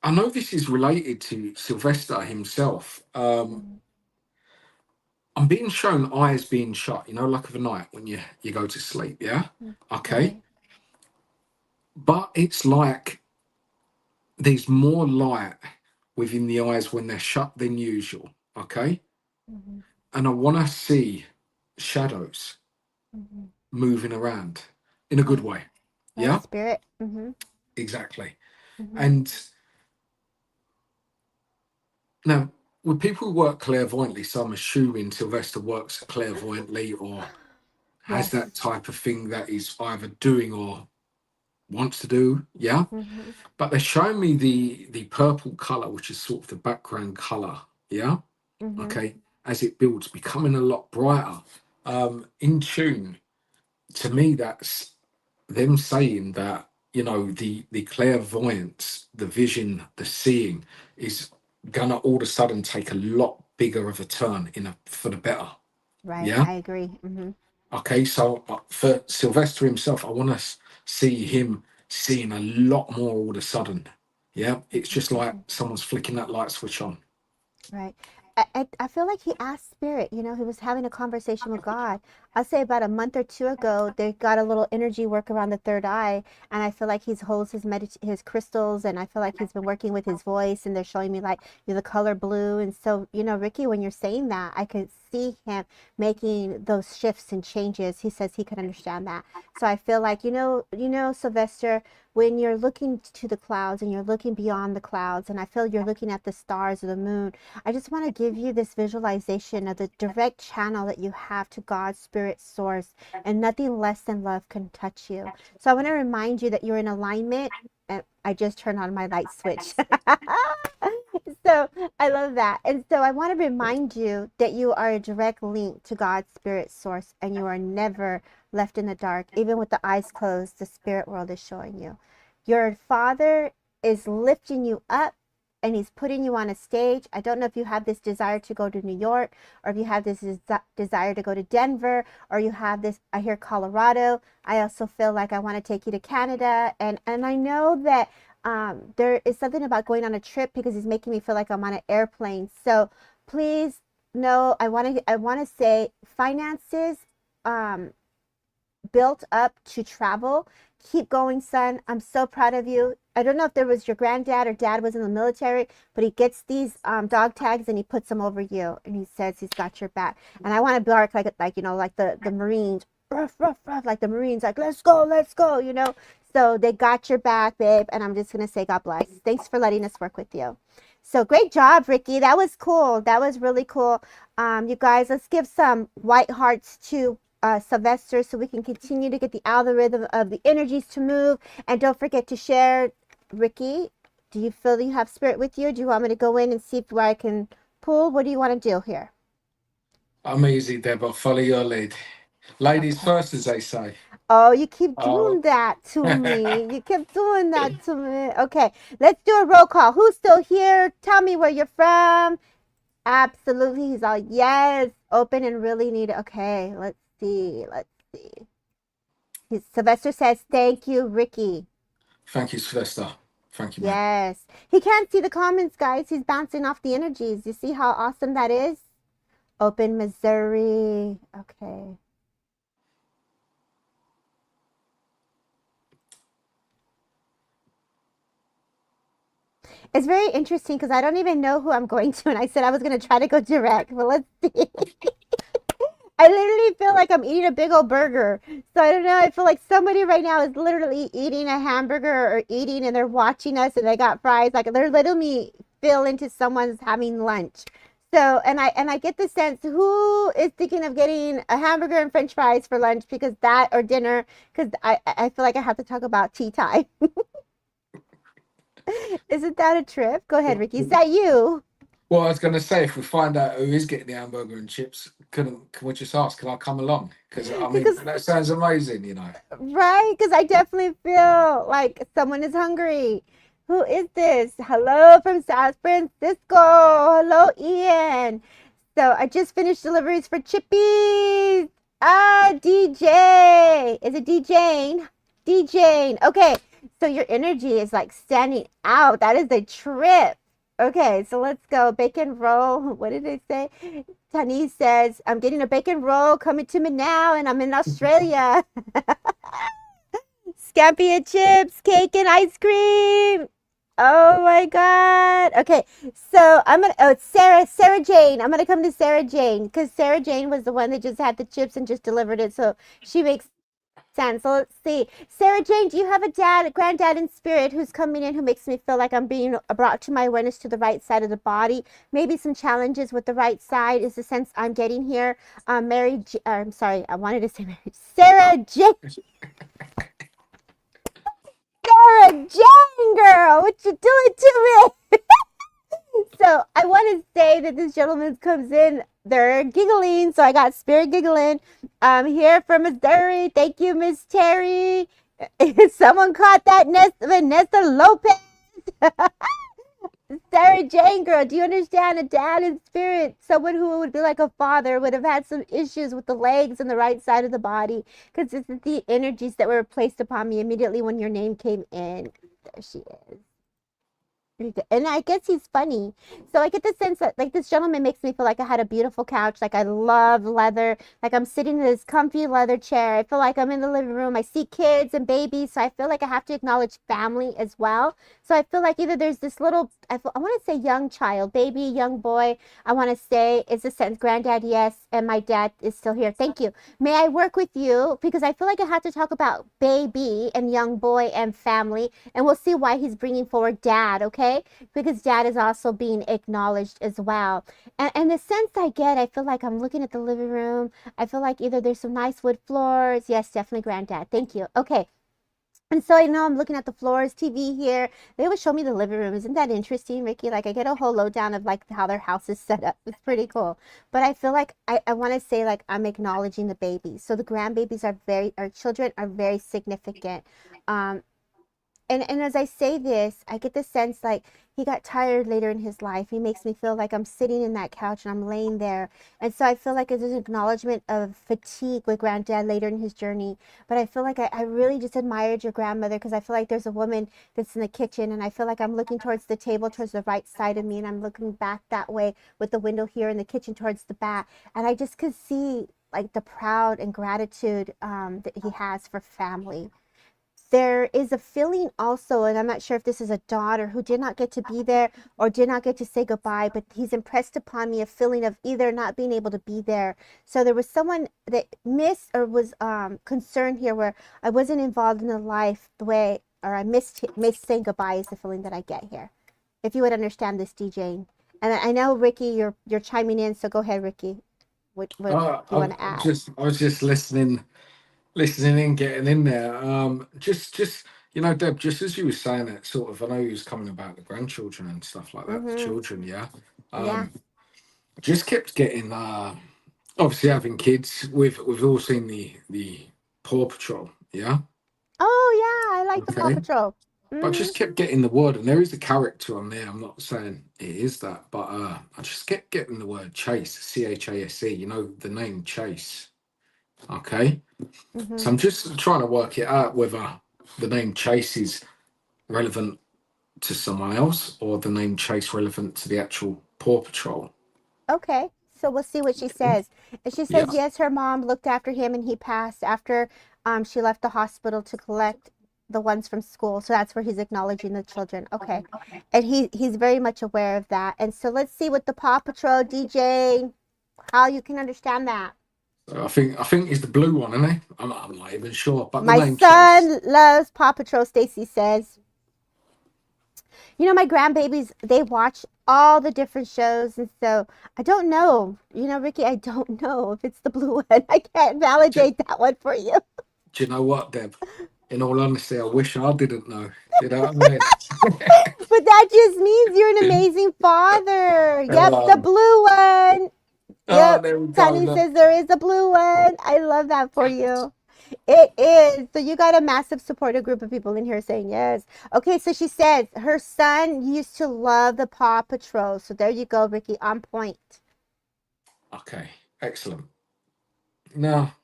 I know this is related to Sylvester himself. I'm being shown eyes being shut, like of a night when you go to sleep, yeah? Okay. Right. But it's like there's more light within the eyes when they're shut than usual, okay? Mm-hmm. And I want to see shadows Mm-hmm. moving around in a good Right. way. Right. Yeah, Spirit. Mm-hmm. exactly. Mm-hmm. And now, with people who work clairvoyantly, so I'm assuming Sylvester works clairvoyantly or has Yes. that type of thing that he's either doing or wants to do. Yeah. Mm-hmm. But they're showing me the purple color, which is sort of the background color. Yeah. Mm-hmm. Okay. As it builds, becoming a lot brighter. In tune. To me, that's them saying that the clairvoyance, the vision, the seeing is gonna all of a sudden take a lot bigger of a turn for the better. Right. Yeah. I agree. Mm-hmm. Okay. So for Sylvester himself, I want to see him seeing a lot more all of a sudden. Yeah. It's just like Mm-hmm. someone's flicking that light switch on. Right. I feel like he asked Spirit, he was having a conversation with God. I'll say about a month or two ago, they got a little energy work around the third eye. And I feel like he holds his crystals. And I feel like he's been working with his voice. And they're showing me like the color blue. And so, Ricky, when you're saying that, I could see him making those shifts and changes. He says he could understand that. So I feel like, Sylvester, when you're looking to the clouds and you're looking beyond the clouds, and I feel you're looking at the stars or the moon, I just want to give you this visualization of the direct channel that you have to God's spirit source, and nothing less than love can touch you. So I want to remind you that you're in alignment. And I just turned on my light switch. So I love that. And so I want to remind you that you are a direct link to God's spirit source, and you are never left in the dark. Even with the eyes closed, the spirit world is showing you. Your Father is lifting you up, and he's putting you on a stage. I don't know if you have this desire to go to New York, or if you have this desire to go to Denver, or you have this, I hear Colorado. I also feel like I want to take you to Canada. And I know that there is something about going on a trip because he's making me feel like I'm on an airplane. So please, no, I want to say finances um, built up to travel. Keep going, son. I'm so proud of you. I don't know if there was your granddad or dad was in the military, but he gets these dog tags and he puts them over you, and he says he's got your back. And I want to bark like the Marines, ruff, ruff, ruff, like the Marines, like let's go. So they got your back, babe. And I'm just gonna say God bless. Thanks for letting us work with you. So great job, Ricky. That was cool. That was really cool. You guys, let's give some white hearts to Sylvester so we can continue to get the algorithm of the energies to move. And don't forget to share. Ricky, do you feel that you have spirit with you? Do you want me to go in and see if where I can pull? What do you want to do here? I'm easy, Deb. I'll follow your lead. Ladies Okay. first, as they say. Oh, you keep doing Oh. that to me. You keep doing that to me. Okay, let's do a roll call. Who's still here? Tell me where you're from. Absolutely. He's all, yes, open and really need it. Okay, let's see. Let's see. Sylvester says, thank you, Ricky. Thank you, Sylvester. Thank you, man. Yes. He can't see the comments, guys. He's bouncing off the energies. You see how awesome that is? Open Missouri. Okay. It's very interesting because I don't even know who I'm going to. And I said I was going to try to go direct, but let's see. I literally feel like I'm eating a big old burger. So I don't know. I feel like somebody right now is literally eating a hamburger or eating and they're watching us and they got fries. Like they're literally spill into someone's having lunch. So, and I get the sense who is thinking of getting a hamburger and French fries for lunch because that or dinner because I feel like I have to talk about tea time. Isn't that a trip? Go ahead, Ricky. Is that you? Well, I was going to say, if we find out who is getting the hamburger and chips, can we just ask, can I come along? Because I mean, Because that sounds amazing, you know. right, because I definitely feel like someone is hungry. Who is this? Hello from South Francisco. Hello, Ian. So I just finished deliveries for Chippies. DJ. Is it DJing? DJing. Okay. So your energy is like standing out. That is a trip. Okay, so let's go. Bacon roll. What did it say? Tani says, I'm getting a bacon roll coming to me now, and I'm in Australia. Scampi and chips, cake and ice cream. Oh my God. Okay. So I'm gonna it's Sarah Jane. I'm gonna come to Sarah Jane because Sarah Jane was the one that just had the chips and just delivered it. So she makes sense. So let's see. Sarah Jane, do you have a granddad in spirit who's coming in who makes me feel like I'm being brought to my awareness to the right side of the body? Maybe some challenges with the right side is the sense I'm getting here. I'm sorry, I wanted to say Mary. Sarah Jane. Sarah Jane, girl, what you doing to me? So I want to say that this gentleman comes in. They're giggling, so I got spirit giggling. I'm here from Missouri. Thank you, Miss Terry. Someone caught that Vanessa Lopez. Sarah Jane, girl, do you understand? A dad in spirit, someone who would be like a father, would have had some issues with the legs and the right side of the body because this is the energies that were placed upon me immediately when your name came in. There she is. And I guess he's funny. So I get the sense that like this gentleman makes me feel like I had a beautiful couch. Like I love leather. Like I'm sitting in this comfy leather chair. I feel like I'm in the living room. I see kids and babies. So I feel like I have to acknowledge family as well. So I feel like either there's this little, I want to say young child, baby, young boy. I want to say it's a sense, granddad, yes. And my dad is still here. Thank you. May I work with you? Because I feel like I have to talk about baby and young boy and family. And we'll see why he's bringing forward dad, okay? Because dad is also being acknowledged as well. And the sense I get, I feel like I'm looking at the living room. I feel like either there's some nice wood floors. Yes, definitely granddad. Thank you. Okay. And so I know I'm looking at the floors, TV here. They always show me the living room. Isn't that interesting, Ricky? Like I get a whole lowdown of like how their house is set up. It's pretty cool. But I feel like I want to say like I'm acknowledging the babies. So the grandbabies our children are very significant. Um, and as I say this, I get the sense like he got tired later in his life. He makes me feel like I'm sitting in that couch and I'm laying there. And so I feel like it's an acknowledgement of fatigue with granddad later in his journey. But I feel like I really just admired your grandmother because I feel like there's a woman that's in the kitchen and I feel like I'm looking towards the table, towards the right side of me, and I'm looking back that way with the window here in the kitchen towards the back. And I just could see like the proud and gratitude that he has for family. There is a feeling also, and I'm not sure if this is a daughter who did not get to be there or did not get to say goodbye, but he's impressed upon me a feeling of either not being able to be there. So there was someone that missed or was concerned here where I wasn't involved in the life the way, or I missed saying goodbye is the feeling that I get here. If you would understand this, DJing. And I know Ricky, you're chiming in, so go ahead, Ricky. What do you want to add? I was just listening in, getting in there. Just you know, Deb, just as you were saying that, sort of, I know you was coming about the grandchildren and stuff like that, the Mm-hmm. children, yeah. Yeah. Just kept getting obviously having kids. We've all seen the Paw Patrol, yeah. Oh yeah, I like the Paw Okay. Patrol. But I Mm-hmm. just kept getting the word, and there is a character on there. I'm not saying it is that, but I just kept getting the word Chase, Chase. You know, the name Chase. Okay. Mm-hmm. So I'm just trying to work it out whether the name Chase is relevant to someone else or the name Chase relevant to the actual Paw Patrol. Okay, so we'll see what she says. And she Yeah. says yes, her mom looked after him and he passed after she left the hospital to collect the ones from school. So that's where he's acknowledging the children. Okay. And he's very much aware of that. And so let's see what the Paw Patrol DJ how you can understand that. So I think he's the blue one, isn't he? I'm not even sure, but the My name Chase. son loves Paw Patrol, Stacy says. You know, my grandbabies, they watch all the different shows. And so I don't know, Ricky, I don't know if it's the blue one. I can't Do, validate that one for you. do you know what, Deb? In all honesty, I wish I didn't know. You know what I But that just means you're an amazing father. mean? Yep, the blue one. Oh, Yep. there we go. Connie Look. says there is a blue one. I love that for you. It is. So you got a massive supportive group of people in here saying yes. Okay, so she says her son used to love the Paw Patrol. So there you go, Ricky, on point. Okay, excellent. Now,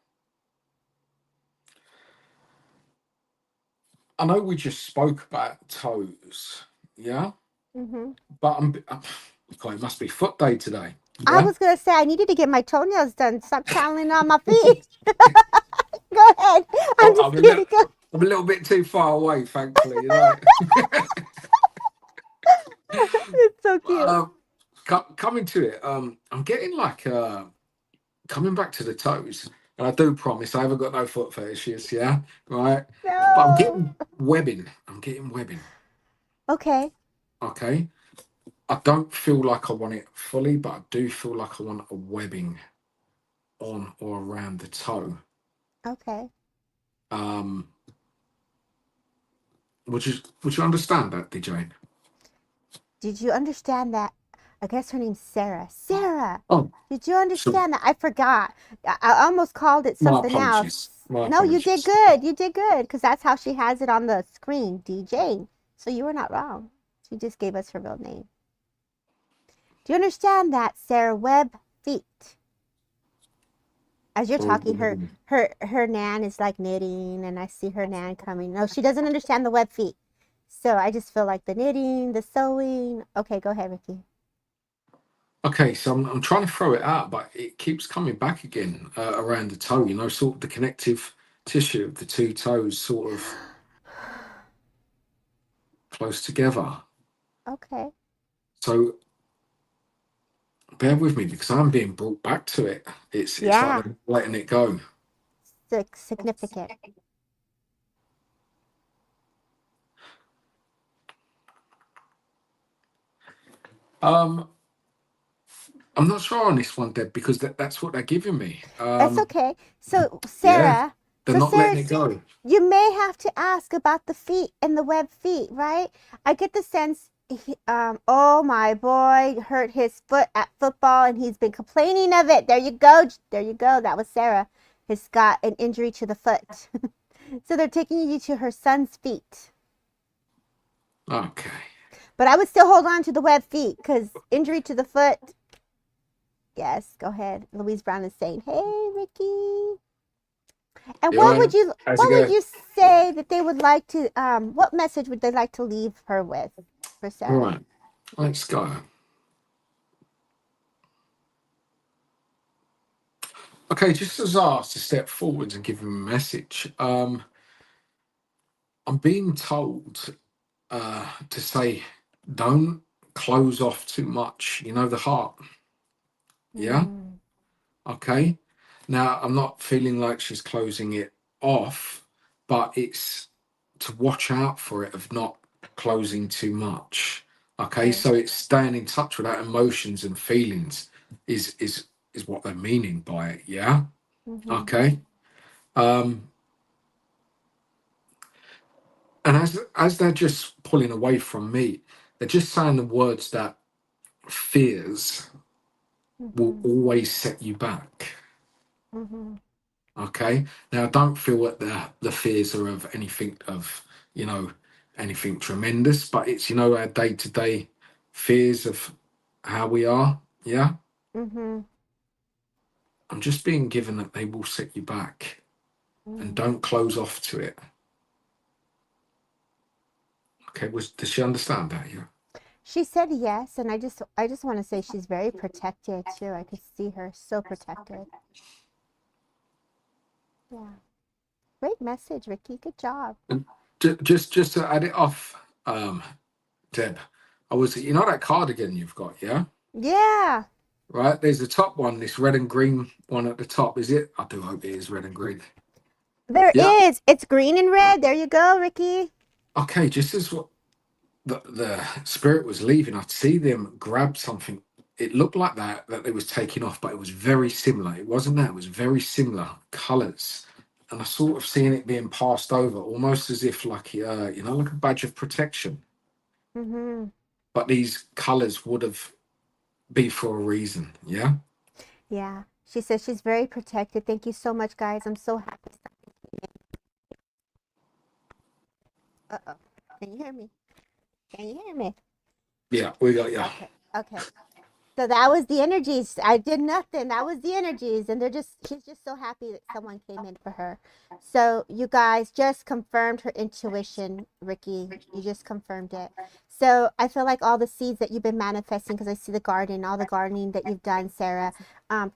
I know we just spoke about toes, yeah? Hmm. But God, it must be foot day today, I yeah? was gonna say I needed to get my toenails done. Stop channeling on my feet. Go ahead. I'm Oh, just kidding. Go. I'm a little bit too far away, thankfully, you know. It's so cute. um, coming to it, I'm getting like coming back to the toes, and I do promise I haven't got no foot fetishes, yeah, right? But I'm No. getting webbing. I'm getting webbing. Okay. Okay. I don't feel like I want it fully, but I do feel like I want a webbing on or around the toe. Okay. Um, would you understand that, DJ? Did you understand that? I guess her name's Sarah. Sarah, Oh, did you so understand that? I forgot. I almost called it my something apologies. else. My No, you did apologies. good. You did good because that's how she has it on the screen, DJ. So you were not wrong. She just gave us her real name. Do you understand that, Sarah? Web feet. As you're talking, her nan is like knitting, and I see her nan coming. No, she doesn't understand the web feet. So I just feel like the knitting, the sewing. Okay, go ahead, Ricky. Okay, so I'm trying to throw it out, but it keeps coming back again around the toe. You know, sort of the connective tissue of the two toes, sort of close together. Okay. So bear with me because I'm being brought back to it. It's like Yeah, I'm letting it go. significant. Um, I'm not sure on this one, Deb, because that's what they're giving me. That's okay. Yeah, they're So not letting Sarah, it go. you may have to ask about the feet and the web feet, right? I get the sense, oh my boy hurt his foot at football and he's been complaining of it. There you go. There you go. That was Sarah. Has got an injury to the foot. So they're taking you to her son's feet. Okay. But I would still hold on to the web feet because injury to the foot. Yes, go ahead. Louise Brown is saying, "Hey, Ricky." And You all right? How's it what would going? you say that they would like to what message would they like to leave her with for All Sarah? right, let's go. Okay, just as asked to step forwards and give him a message. I'm being told to say, don't close off too much. You know, the heart. Yeah. Mm, Okay. Now, I'm not feeling like she's closing it off, but it's to watch out for it of not closing too much. Okay. okay. So it's staying in touch with our emotions and feelings is what they're meaning by it. Yeah. Mm-hmm. Okay. Um, and as they're just pulling away from me, they're just saying the words that fears will Mm-hmm. always set you back. Mm-hmm. Okay. Now, I don't feel that the fears are of anything of, you know, anything tremendous, but it's, our day to day fears of how we are. Yeah. Mm-hmm. I'm just being given that they will set you back and Mm. don't close off to it. Okay. Does she understand that? Yeah. She said yes, and I just want to say she's very protected too. I could see her so protected. Yeah. Great message, Ricky. Good job. And just to add it off, Deb, that cardigan you've got, yeah? Yeah. Right? There's the top one, this red and green one at the top. Is it? I do hope it is red and green. There Yeah. is. It's green and red. There you go, Ricky. Okay, just as what the spirit was leaving, I'd see them grab something. It looked like that they was taking off, but it was very similar. It wasn't that. It was very similar colors, and I sort of seeing it being passed over, almost as if like like a badge of protection. Mm-hmm. But these colors would have be for a reason. Yeah. Yeah. She says she's very protected. Thank you so much, guys. I'm so happy. Uh-oh. Can you hear me? Can you hear me? Yeah, we got you. Okay. Okay. So that was the energies. I did nothing. That was the energies. And she's just so happy that someone came in for her. So you guys just confirmed her intuition, Ricky. You just confirmed it. So I feel like all the seeds that you've been manifesting, because I see the garden, all the gardening that you've done, Sarah,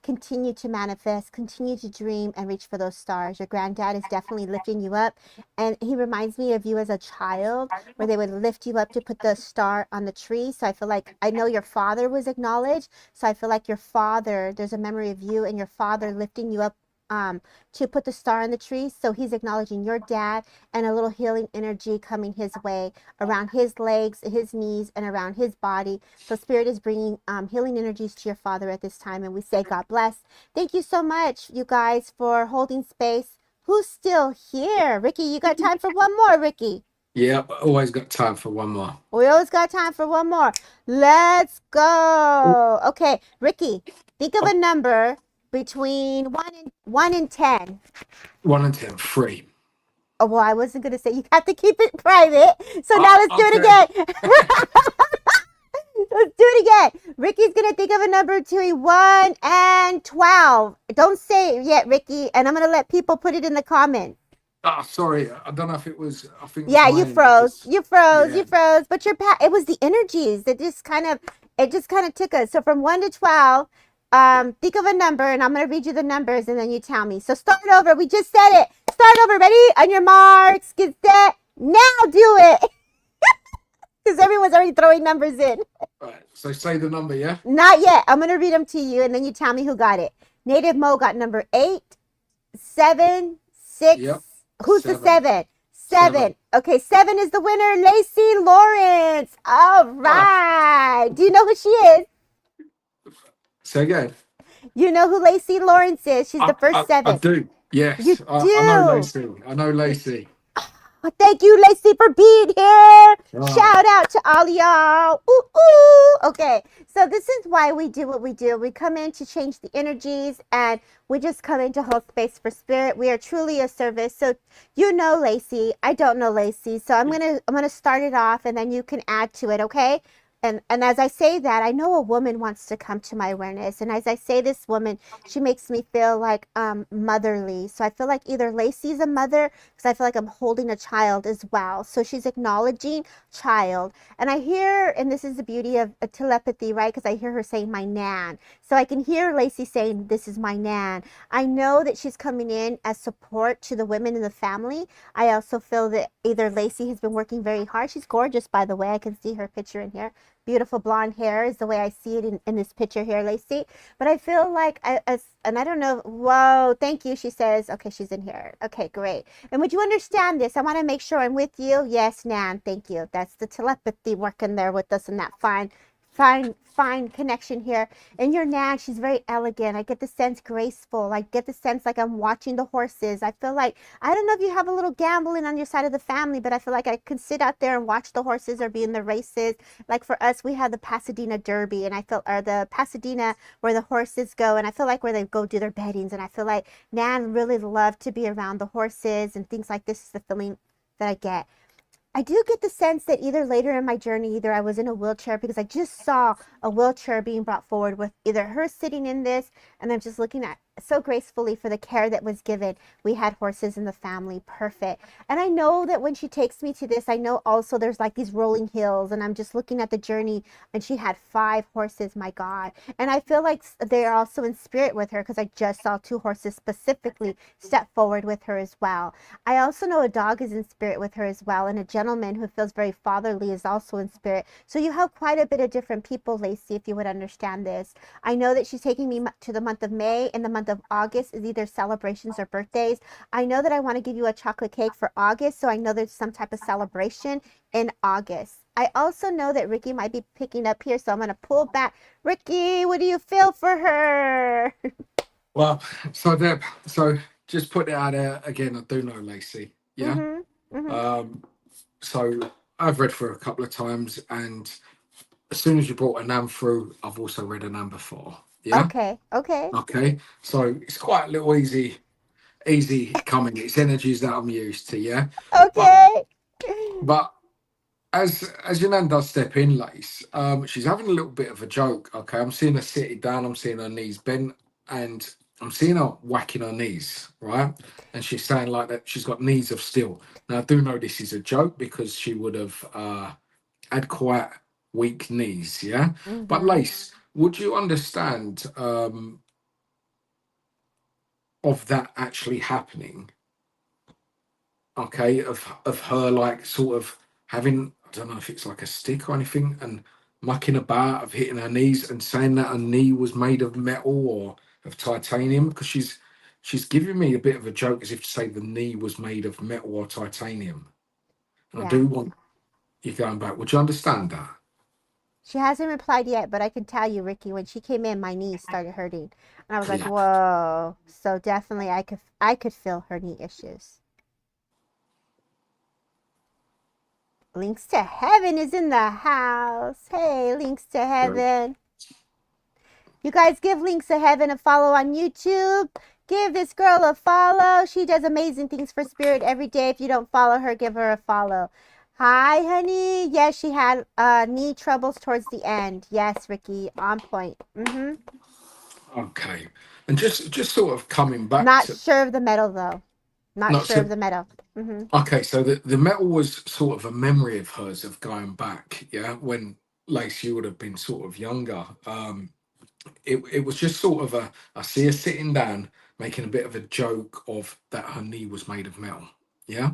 continue to manifest, continue to dream and reach for those stars. Your granddad is definitely lifting you up. And he reminds me of you as a child, where they would lift you up to put the star on the tree. So I feel like I know your father was acknowledged. So I feel like your father, there's a memory of you and your father lifting you up to put the star on the tree. So he's acknowledging your dad and a little healing energy coming his way around his legs, his knees, and around his body. So Spirit is bringing healing energies to your father at this time. And we say, God bless. Thank you so much, you guys, for holding space. Who's still here? Ricky, you got time for one more, Ricky? Yeah, always got time for one more. We always got time for one more. Let's go. Okay, Ricky, think of a number between 1 and 10. 1 and 10, 3. Oh, well, I wasn't going to say you have to keep it private. So now let's do it Okay. again. Let's do it again. Ricky's going to think of a number between 1 and 12. Don't say it yet, Ricky. And I'm going to let people put it in the comments. Sorry, I don't know if it was. I think it was Yeah, you mine. froze. You froze. Yeah. You froze. But it was the energies that just kind of took us. So from 1 to 12, think of a number, and I'm gonna read you the numbers, and then you tell me. So start over. We just said it. Start over. Ready? On your marks, get set. Now do it. Because everyone's already throwing numbers in. Right. So say the number, yeah. Not yet. I'm gonna read them to you, and then you tell me who got it. Native Mo got number 8, 7, 6. Yep. Who's the 7. 7? 7. 7. Okay, 7 is the winner, Lacey Lawrence. All right. Do you know who she is? Say again. You know who Lacey Lawrence is. She's the first I 7. do. You Yes. I know do. Lacey. I know Lacey. Well, thank you, Lacey, for being here. Oh. Shout out to all y'all. Ooh, ooh. Okay, so this is why we do what we do. We come in to change the energies, and we just come in to hold space for spirit. We are truly a service. So you know Lacey. I don't know Lacey. So I'm gonna start it off, and then you can add to it, okay? And as I say that, I know a woman wants to come to my awareness. And as I say this woman, she makes me feel like motherly. So I feel like either Lacey's a mother, because I feel like I'm holding a child as well. So she's acknowledging child. And I hear, and this is the beauty of a telepathy, right? Because I hear her saying my nan. So I can hear Lacey saying, this is my nan. I know that she's coming in as support to the women in the family. I also feel that either Lacey has been working very hard. She's gorgeous, by the way. I can see her picture in here. Beautiful blonde hair is the way I see it in this picture here, Lacey. But I feel like, and I don't know, whoa, thank you, she says. Okay, she's in here. Okay, great. And would you understand this? I want to make sure I'm with you. Yes, Nan, thank you. That's the telepathy working there with us in that fine connection here. And your Nan, she's very elegant. I get the sense graceful. I get the sense like I'm watching the horses. I feel like, I don't know if you have a little gambling on your side of the family, but I feel like I can sit out there and watch the horses or be in the races. Like for us, we have the Pasadena Derby, and or the Pasadena where the horses go, and I feel like where they go do their beddings, and I feel like Nan really loved to be around the horses and things like this is the feeling that I get. I do get the sense that either later in my journey, either I was in a wheelchair, because I just saw a wheelchair being brought forward with either her sitting in this, and I'm just looking at so gracefully for the care that was given. We had horses in the family, perfect. And I know that when she takes me to this, I know also there's like these rolling hills, and I'm just looking at the journey, and she had 5 horses, my God. And I feel like they are also in spirit with her, because I just saw 2 horses specifically step forward with her as well. I also know a dog is in spirit with her as well, and a gentleman who feels very fatherly is also in spirit. So you have quite a bit of different people, Lacey, if you would understand this. I know that she's taking me to the month of May, and the month of August is either celebrations or birthdays. I know that I want to give you a chocolate cake for August, so I know there's some type of celebration in August. I also know that Ricky might be picking up here, so I'm going to pull back. Ricky, what do you feel for her? Well, so there, so just put it out there again. I do know Lacey. Yeah. Mm-hmm. Mm-hmm. Um, so I've read through a couple of times, and as soon as you brought a Nan through, I've also read a Nan before. Yeah. Okay. Okay. Okay. So it's quite a little easy coming. It's energies that I'm used to. Yeah. But Okay. but as your nan does step in, Lace, she's having a little bit of a joke. Okay, I'm seeing her sitting down, I'm seeing her knees bent, and I'm seeing her whacking her knees, right? And she's saying like that she's got knees of steel. Now I do know this is a joke because she would have had quite weak knees, yeah. But Mm-hmm. Lace, would you understand of that actually happening? Okay, of her like sort of having, I don't know if it's like a stick or anything, and mucking about of hitting her knees and saying that her knee was made of metal or of titanium, because she's giving me a bit of a joke as if to say the knee was made of metal or titanium. And I Yeah. do want you going back. Would you understand that? She hasn't replied yet, but I can tell you, Ricky, when she came in, my knees started hurting, and I was like, Yeah. "Whoa!" So definitely, I could feel her knee issues. Links to Heaven is in the house. Hey, Links to Right. Heaven. You guys give Links to Heaven a follow on YouTube. Give this girl a follow. She does amazing things for Spirit every day. If you don't follow her, give her a follow. Hi, honey. Yes, she had knee troubles towards the end. Yes, Ricky, on point. Mm-hmm. Okay. And just sort of coming back Not to sure of the metal though. Not not sure of so the metal. Mm-hmm. okay, so the metal was sort of a memory of hers of going back, yeah, when Lacey would have been sort of younger. It was just sort of a I see her sitting down making a bit of a joke of that her knee was made of metal. Yeah.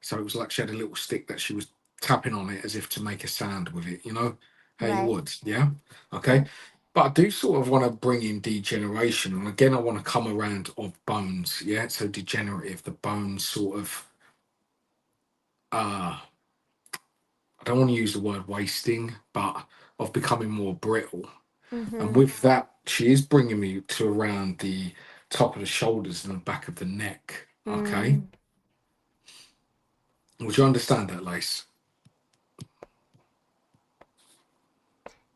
So it was like she had a little stick that she was tapping on it as if to make a sound with it, you know, how you Right. would. Yeah. Okay. Right. But I do sort of want to bring in degeneration. And again, I want to come around of bones. Yeah. So degenerative, the bones sort of I don't want to use the word wasting, but of becoming more brittle. And Mm-hmm. with that, she is bringing me to around the top of the shoulders and the back of the neck. Okay. Mm. Would you understand that, Lace?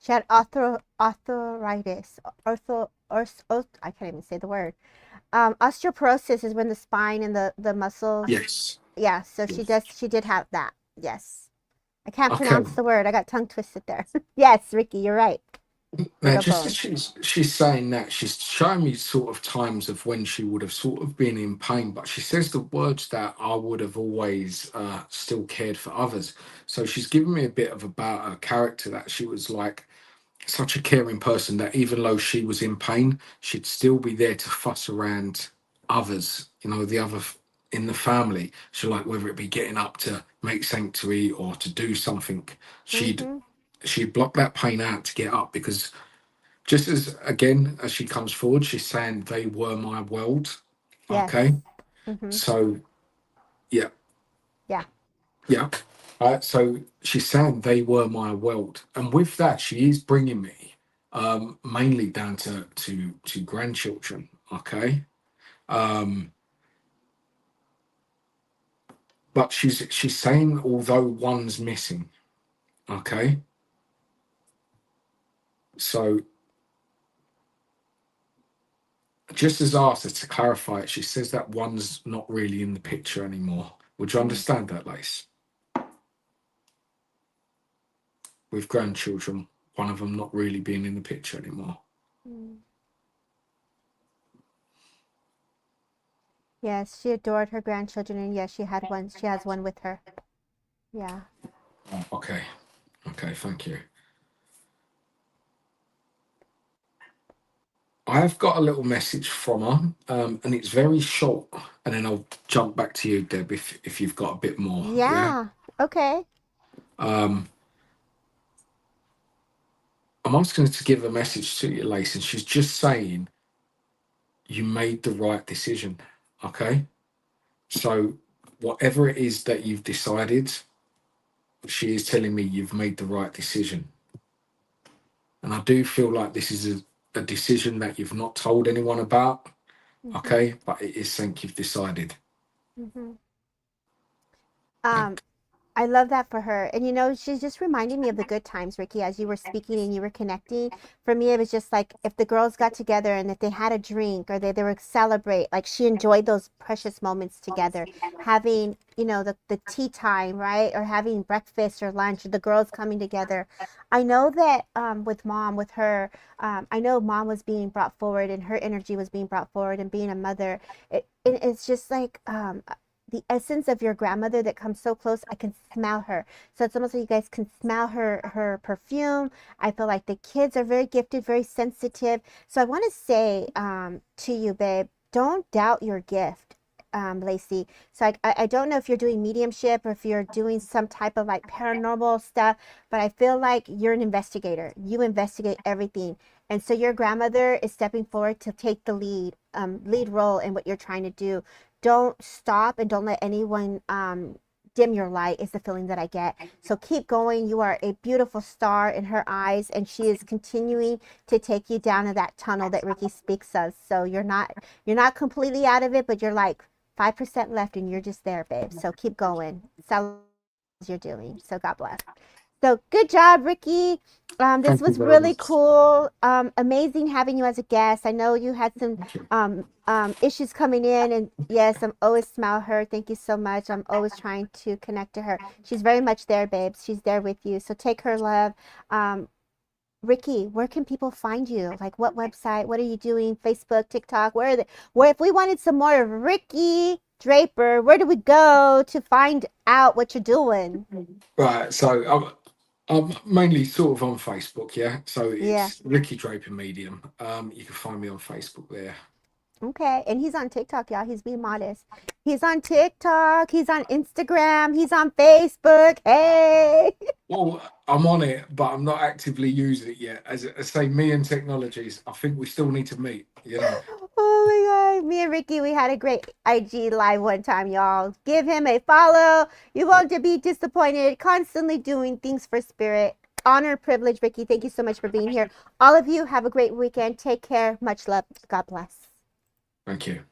She had arthritis. I can't even say the word. Osteoporosis is when the spine and the muscles. Yes. Yeah, so Yes. she did have that. Yes. I can't Okay. pronounce the word. I got tongue twisted there. Yes, Ricky, you're right. Now, Brittle just as bones. she's saying that, she's showing me sort of times of when she would have sort of been in pain, but she says the words that I would have always still cared for others. So she's given me a bit of about her character, that she was like such a caring person that even though she was in pain, she'd still be there to fuss around others, you know, the other in the family. So like whether it be getting up to make sanctuary or to do something, she'd Mm-hmm. she'd block that pain out to get up, because just as again as she comes forward, she's saying they were my world. Okay. Yes. Mm-hmm. So yeah, Yeah. yeah. So she's saying they were my world, and with that, she is bringing me mainly down to grandchildren. Okay, um, but she's saying although one's missing. Okay, so just as I asked her to clarify it, she says that one's not really in the picture anymore. Would you Mm. understand that, Lace? With grandchildren, one of them not really being in the picture anymore. Mm. Yes, she adored her grandchildren, and yes, she had one. She has one with her. Yeah. Okay, okay, thank you. I've got a little message from her, and it's very short, and then I'll jump back to you, Deb, if you've got a bit more. Yeah. Yeah. Okay. Um, I'm asking her to give a message to you, Lace, and she's just saying you made the right decision. Okay. So whatever it is that you've decided, she is telling me you've made the right decision. And I do feel like this is a decision that you've not told anyone about, Mm-hmm. okay? But it is something you've decided. Mm-hmm. And Um, I love that for her. And she's just reminding me of the good times, Ricky, as you were speaking and you were connecting. For me, it was just like if the girls got together and if they had a drink or they were celebrate, like she enjoyed those precious moments together, having, the tea time, right? Or having breakfast or lunch, or the girls coming together. I know that with mom, with her, I know mom was being brought forward and her energy was being brought forward and being a mother. It's just like the essence of your grandmother that comes so close. I can smell her. So it's almost like you guys can smell her perfume. I feel like the kids are very gifted, very sensitive. So I want to say to you, babe, don't doubt your gift, Lacey. So I don't know if you're doing mediumship or if you're doing some type of like paranormal stuff, but I feel like you're an investigator. You investigate everything. And so your grandmother is stepping forward to take the lead role in what you're trying to do. Don't stop and don't let anyone dim your light is the feeling that I get. So keep going. You are a beautiful star in her eyes, and she is continuing to take you down in that tunnel that Ricky speaks of. So you're not completely out of it, but you're like 5% left and you're just there, babe. So keep going. Celebrate what you're doing. So God bless. So good job, Ricky. This thank you was very really much. cool. Amazing having you as a guest. I know you had some Thank you. issues coming in, and yes, I'm always smile her. Thank you so much. I'm always trying to connect to her. She's very much there, babes. She's there with you. So take her love. Um, Ricky, where can people find you? Like what website? What are you doing? Facebook, TikTok? Where are they? Where if we wanted some more of Ricky Draper, where do we go to find out what you're doing? Right, so I'm mainly sort of on Facebook, yeah. So Yeah. it's Ricky Draper Medium. You can find me on Facebook there. Okay. And he's on TikTok, y'all. He's being modest. He's on TikTok. He's on Instagram. He's on Facebook. Hey. Well, I'm on it, but I'm not actively using it yet. As I say, me and technologies, I think we still need to meet, you know. Oh my God. Me and Ricky, we had a great IG live one time, y'all. Give him a follow. You won't be disappointed. Constantly doing things for spirit. Honor, privilege, Ricky. Thank you so much for being here. All of you have a great weekend. Take care. Much love. God bless. Thank you.